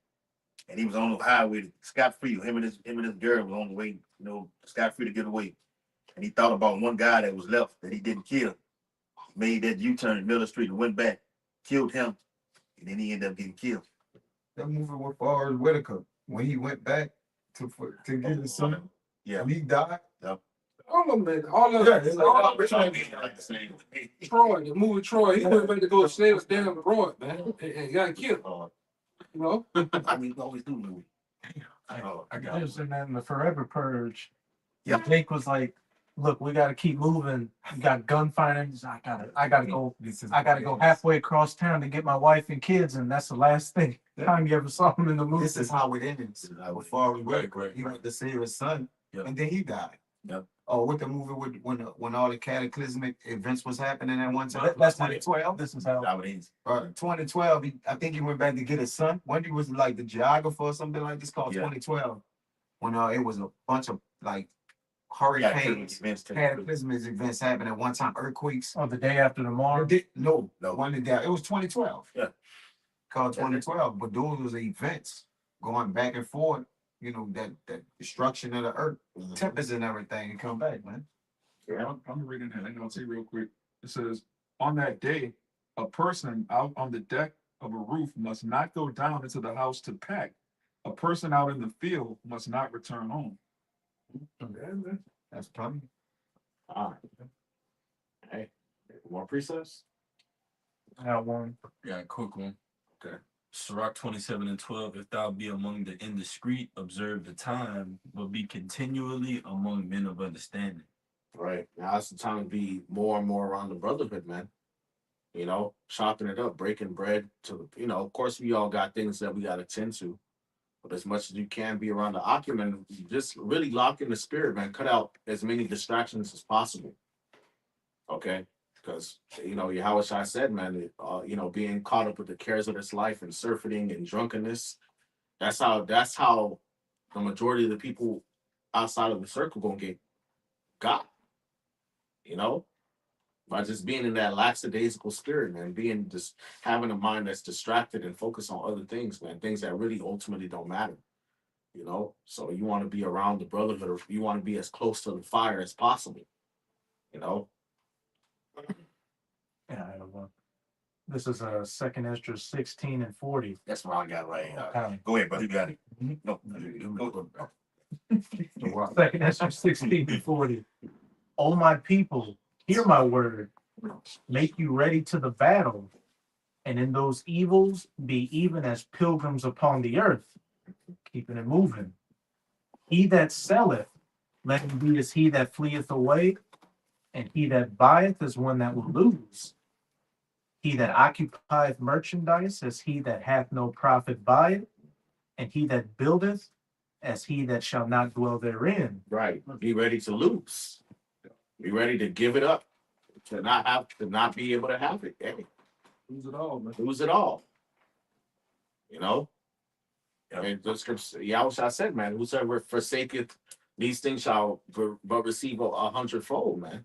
And he was on the highway, scot-free. Him and his girl was on the way, you know, scot-free to get away. And he thought about one guy that was left that he didn't kill. Made that U-turn in Miller Street and went back, killed him, and then he ended up getting killed. That movie with Forrest Whitaker when he went back to get his son. Yeah. And he died. Yep. all of them, all of them. Troy, the movie Troy, he went back to go save down the road, man, and got killed. You know? I mean, we always do movie. I got it. And then the Forever Purge. Yeah. Jake was like, look, we gotta keep moving. You got gunfighting. I gotta go. This is I gotta go halfway across town to get my wife and kids, and that's the last thing time you ever saw him in the movie. This is how it ended. Before we went, Right. he went to save his son, Yep. and then he died. Yep. Oh, with the movie when all the cataclysmic events was happening at one time. That's 2012. This is how. How it ends. 2012. I think he went back to get his son. When he was like the geographer or something like this called Yeah. 2012. When it was a bunch of like Yeah, hurricanes, cataclysmic events happening at one time, earthquakes. Oh, the day after tomorrow. No, No. one day down. It was 2012. Yeah. Called 2012. But those was events going back and forth, you know, that destruction of the earth, tempest and everything, and come back, man. Yeah, I'm reading it, and I'll say real quick. It says, on that day, a person out on the deck of a roof must not go down into the house to pack. A person out in the field must not return home. That's probably All right. Hey, more precepts? That one. Yeah, quick one. Okay. Sirach 27:12. If thou be among the indiscreet, observe the time, but be continually among men of understanding. Right. Now it's the time to be more and more around the brotherhood, man. You know, chopping it up, breaking bread to, you know, of course we all got things that we got to tend to. But as much as you can be around the occupant, just really lock in the spirit, man. Cut out as many distractions as possible. Okay. Because, you know, Yahushua said, man, you know, being caught up with the cares of this life and surfeiting and drunkenness, that's how the majority of the people outside of the circle gonna get got, you know, by just being in that lackadaisical spirit, man, being just having a mind that's distracted and focused on other things, man, things that really ultimately don't matter, you know. So you want to be around the brotherhood, or you want to be as close to the fire as possible, you know. Yeah, I have one. This is a second Ezra 16 and 40. That's what I got right. Okay. Go ahead, brother. You got it. Mhm. No, go. Second Ezra 16 and 40. O my people, hear my word. Make you ready to the battle. And in those evils, be even as pilgrims upon the earth, keeping it moving. He that selleth, let him be as he that fleeth away, and he that buyeth is one that will lose. He that occupieth merchandise as he that hath no profit by it, and he that buildeth as he that shall not dwell therein. Right. Be ready to lose. Be ready to give it up. To not be able to have it. Hey, Lose it all, man. lose it all. You know? Yep. And the scripture, Yahushua said, man, whosoever forsaketh these things shall but receive 100-fold, man.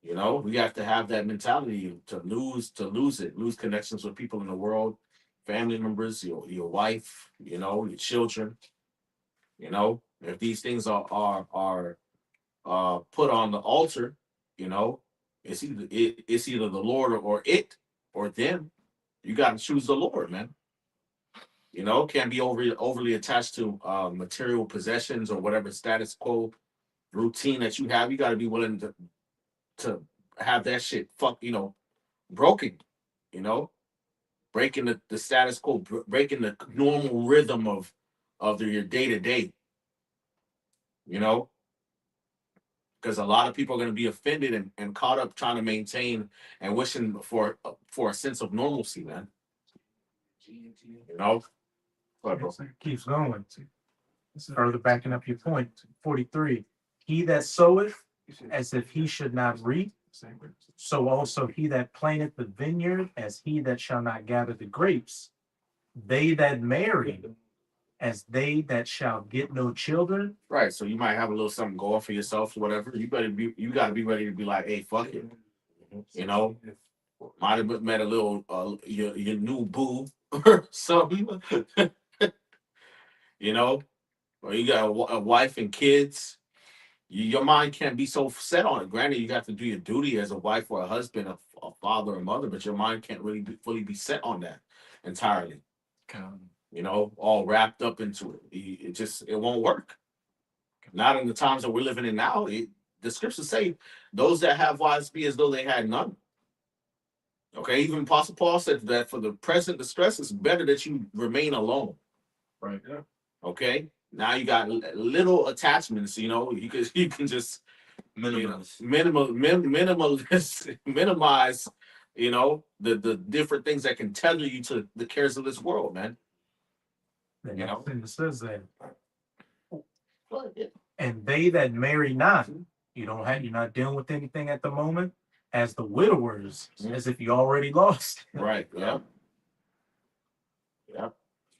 You know, we have to have that mentality to lose it, lose connections with people in the world, family members, your wife, you know, your children. You know, if these things are put on the altar, you know, it's either the Lord or it or them. You got to choose the Lord, man. You know, can't be overly attached to material possessions or whatever status quo routine that you have. You got to be willing to have that shit broken, you know, breaking the status quo, breaking the normal rhythm of your day to day, you know, because a lot of people are going to be offended and caught up trying to maintain and wishing for a sense of normalcy, man. You know, but bro, Keeps going. Further backing up your point, 43. He that soweth as if he should not reap, so also he that planteth the vineyard as he that shall not gather the grapes. They that marry as they that shall get no children. right. So you might have a little something going for yourself or whatever. You got to be ready to be like, hey, fuck it. You know, might have met a little your new boo or something. You know, or you got a wife and kids. Your mind can't be so set on it. Granted, you have to do your duty as a wife or a husband, a father or mother, but your mind can't really fully be set on that entirely. You know, all wrapped up into it. It won't work. Not in the times that we're living in now. The scriptures say, "Those that have wives be as though they had none." Okay, even Apostle Paul said that for the present distress, it's better that you remain alone. Right. Yeah. Okay, now you got little attachments. You know, you can just Minimalist. minimize, the different things that can tether you to the cares of this world, man. And You know? it says that, and they that marry not, you're not dealing with anything at the moment, as the widowers, as if you already lost. Right. Yeah. Yeah.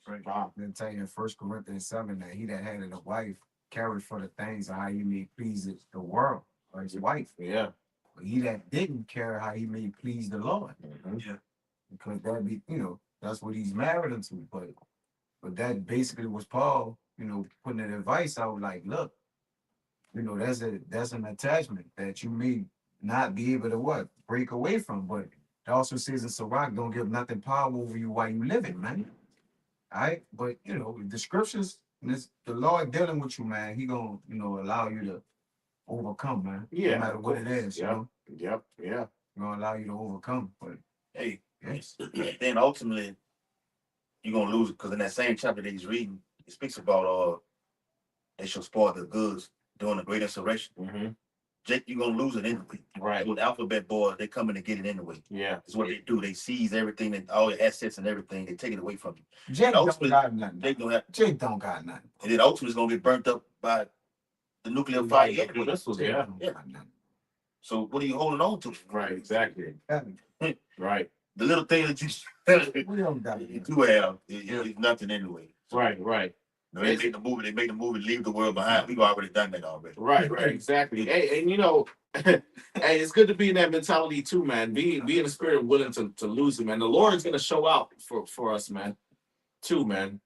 Right. Wow. Then tell you in 1 Corinthians 7 that he that had a wife carried for the things of how he may please the world or his wife. Yeah. But he that didn't care how he may please the Lord. Mhm. Because that be, that's what he's married into. But that basically was Paul, putting that advice out like, look, that's an attachment that you may not be able to break away from. But it also says in Sirach, don't give nothing power over you while you living, man. All right, but the scriptures, the Lord dealing with you, man. He gonna allow you to overcome, man. Yeah. No matter what it is, Yep. Yeah. He's gonna allow you to overcome. But Hey, yes, then ultimately you're gonna lose it because in that same chapter that he's reading, it speaks about they shall spoil the goods during the great insurrection. Mm-hmm. Jake, you're gonna lose it anyway. Right. With alphabet boys, they coming to get it anyway. Yeah. That's what they do. They seize everything and all your assets and everything. They take it away from you. Jake don't ultimately, got nothing. Jake don't have, Jake don't got nothing. and then ultimately it's gonna get burnt up by the nuclear fire anyway. Missiles, Jake yeah. don't got nothing. So what are you holding on to? Right. Exactly. Right. The little thing that We don't got you it. do have is nothing anyway. Right. They make the movie, leave the world behind. We've already done that already. Right. Exactly. Hey, and hey, it's good to be in that mentality too, man. Be in the spirit willing to lose it, man. The Lord's gonna show out for us, man. Too, man.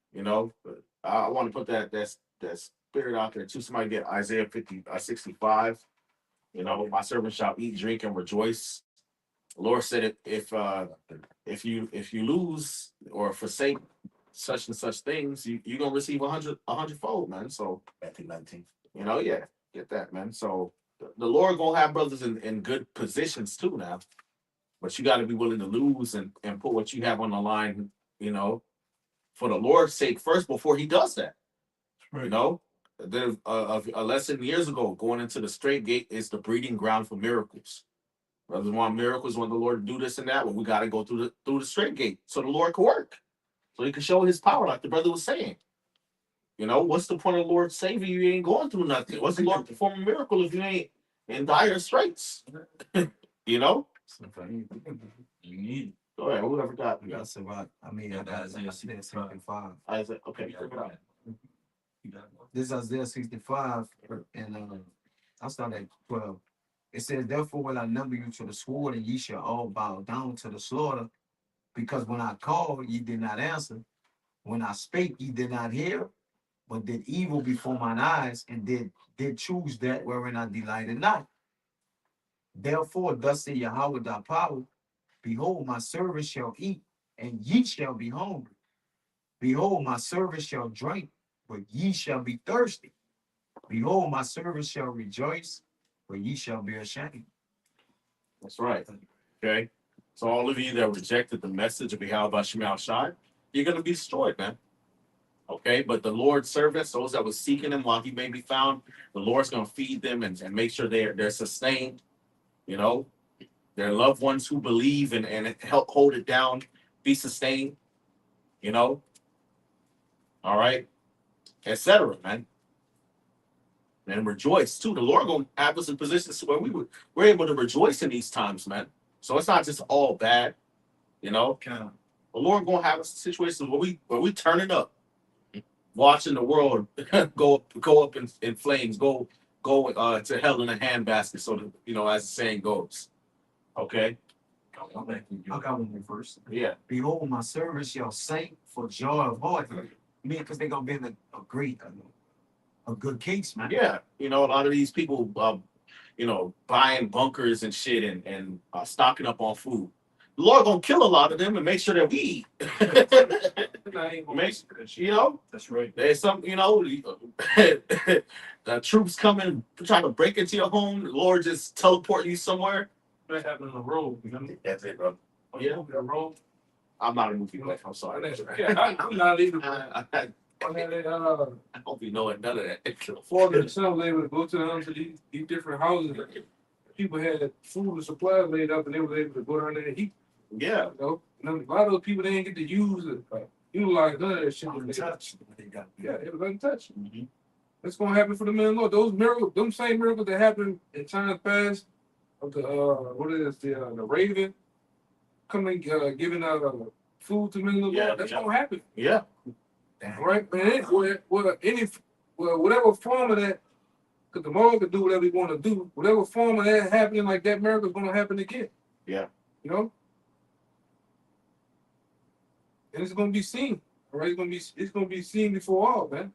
I want to put that spirit out there too. Somebody get Isaiah 65. My servant shall eat, drink, and rejoice. The Lord said if you lose or forsake such and such things, you're gonna receive a hundredfold, man. So Matthew 19. yeah, get that, man. So the Lord gonna have brothers in good positions too now. But you gotta be willing to lose and put what you have on the line, for the Lord's sake first before he does that. There's a lesson years ago, going into the straight gate is the breeding ground for miracles. Brothers want miracles, want the Lord to do this and that. Well, we got to go through the straight gate so the Lord can work, so he can show his power, like the brother was saying. What's the point of the Lord saving you? You ain't going through nothing. What's the Lord perform a miracle if you ain't in dire straits? You need Go ahead. Whoever got We got Sirach. I Yeah, got Isaiah Isaiah 65. 65. Isaac. Okay, bring it up. This is Isaiah 65, and I'll start at 12. It says, therefore will I number you to the sword, and ye shall all bow down to the slaughter, because when I called, ye did not answer. When I spake, ye did not hear, but did evil before mine eyes, and did choose that wherein I delighted not. Therefore, thus say Yahweh thy power, behold, my servant shall eat, and ye shall be hungry. Behold, my servant shall drink, but ye shall be thirsty. Behold, my servant shall rejoice, but ye shall be ashamed. That's right. Okay. So all of you that rejected the message of Yahweh Shemel Shai, you're gonna be destroyed, man. Okay, but the Lord's servants, those that was seeking him while he may be found, the Lord's gonna feed them and make sure they're sustained. Their loved ones who believe and help hold it down, be sustained. All right, etc. Man, and rejoice too. The Lord gonna have us in positions where we're able to rejoice in these times, man. So it's not just all bad, The Lord gonna have us in situations where we turn it up, watching the world go up in flames, go to hell in a handbasket. So as the saying goes. Okay. I got one more verse. Yeah. Behold, my servant shall sing for joy of heart. Because they're gonna be in a good case, man. Yeah. A lot of these people, buying bunkers and shit and stocking up on food. The Lord gonna kill a lot of them and make sure that we eat. That's right. There's some, the troops coming trying to break into your home. The Lord just teleport you somewhere. That happened on the road. That's it, bro. Yeah. The road. I'm not a movie buff. I'm sorry. Yeah, I'm not either. And then I don't be knowing none of that. Florida and some was able to go to these different houses. People had food and supplies laid up, and they were able to go down there and eat. Yeah, You know, and a lot of those people they didn't get to utilize none of that shit. Untouched. Yeah, it was untouched. Mhm. That's gonna happen for the men of the Lord. Those miracles, them same miracles that happened in times past of the what is the raven coming giving food to men of the Yeah, Lord. That's yeah. gonna happen. yeah, Right, man. Whatever form of that, because the Lord could do whatever he want to do. Whatever form of that happening, like that miracle is going to happen again. Yeah. You know, and it's going to be seen. All right, it's going to be seen before all, man.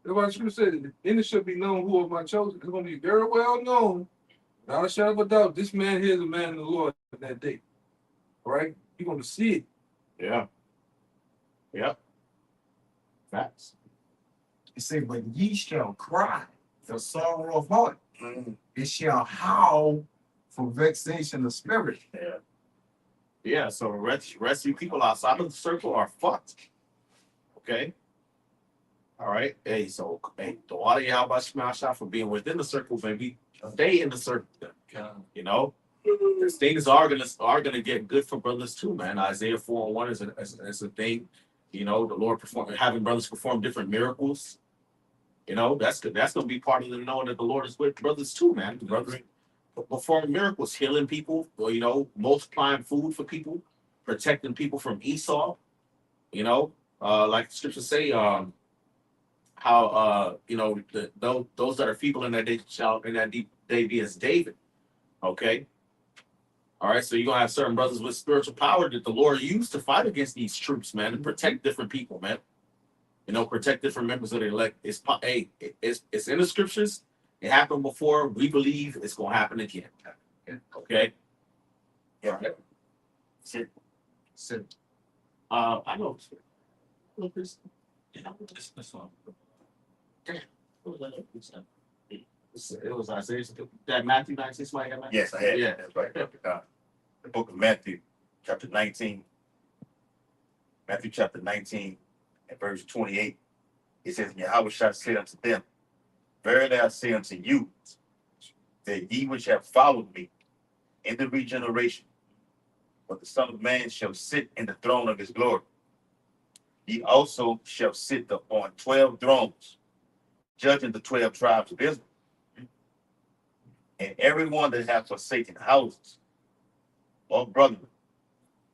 That's why the scripture said, "And it shall be known who of my chosen." It's going to be very well known, without a shadow of a doubt. This man here is a man of the Lord that day. All right, you're going to see it. yeah. Yep. Facts. It say, but ye shall cry for sorrow of heart. Mm. It shall howl for vexation of spirit. Yeah. Yeah, so rest of you people outside of the circle are fucked. Okay. All right. Hey, so hey, the water y'all about smash out for being within the circle, baby. Stay in the circle. You know, these things are gonna get good for brothers too, man. Isaiah 4:1 is a thing. You know, the Lord having brothers perform different miracles. You know, that's good. That's gonna be part of the knowing that the Lord is with brothers too, man. The brothers performing miracles, healing people, or you know, multiplying food for people, protecting people from Esau. You know, like the scriptures say, how you know those that are feeble in that day shall in that deep day be as David. Okay. All right, so you're gonna have certain brothers with spiritual power that the Lord used to fight against these troops, man, and protect different people, man. You know, protect different members of the elect. It's in the scriptures. It happened before. We believe it's gonna happen again. Okay. Yeah. Right. Sit. I know. That's all. It was Isaiah. That Matthew 19. Somebody got Matthew? Yes, I had. Yeah. That's right. The book of Matthew, chapter 19. Matthew chapter 19 and verse 28. It says, Yahweh shall say unto them, verily I say unto you, that ye which have followed me in the regeneration, but the Son of Man shall sit in the throne of his glory. Ye also shall sit on 12 thrones, judging the 12 tribes of Israel. And everyone that hath forsaken houses, or brethren,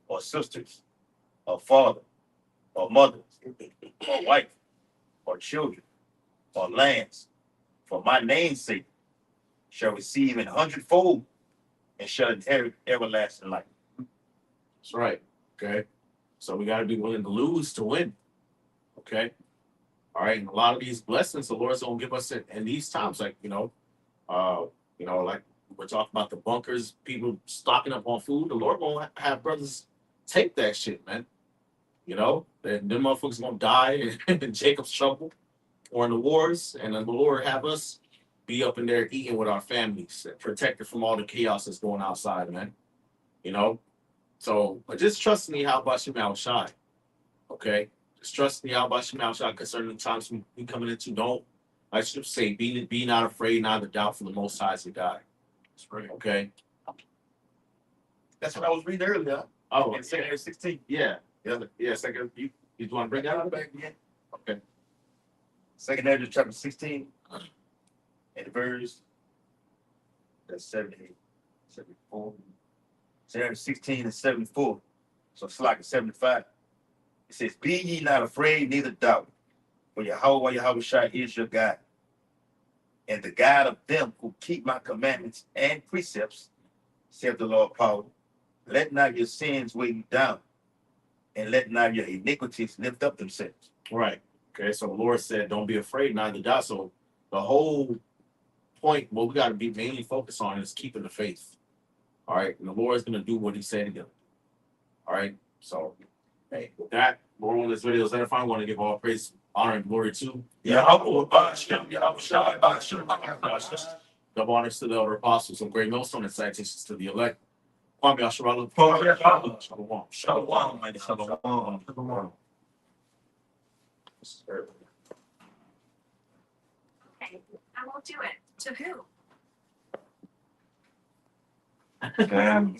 or sisters, or father, or mother, or wife, or children, or lands, for my name's sake, shall receive an hundredfold, and shall inherit everlasting life. That's right. Okay. So we got to be willing to lose to win. Okay. All right. And a lot of these blessings the Lord's gonna give us in these times, like like we're talking about the bunkers, people stocking up on food. The Lord won't have brothers take that shit, man. You know, them motherfuckers gonna die in Jacob's trouble or in the wars, and then the Lord have us be up in there eating with our families, protected from all the chaos that's going outside, man. You know, so just trust me how about you now shine. Okay, just trust me how about you now shine concerning the times we coming into. Don't I should say be not afraid, neither doubt, for the Most High is your God. That's right. Okay. That's what I was reading earlier. Oh, In 16. yeah, Yeah. yeah. Second, you want to bring that up? Back again. Okay. Second Ezra chapter 16 and verse that's 74. Second 16 and 74. So it's like a 75. It says, be ye not afraid, neither doubt, for Yahweh Shai is your God, and the God of them who keep my commandments and precepts, saith the Lord power. Let not your sins weigh you down, and let not your iniquities lift up themselves. Right. Okay. So the Lord said, don't be afraid, neither doubt. So the whole point, what we got to be mainly focused on is keeping the faith. All right. And the Lord is going to do what he said again. All right. So, hey, with that, Lord, on this video is edifying. I want to give all praise, honor, and glory to Yahweh, double honors to the elder apostles of Great Millstone and salutations to the elect. Kwame Asherah. Shalom. Shalom. Shalom. This is very Don't do it. To who? Okay.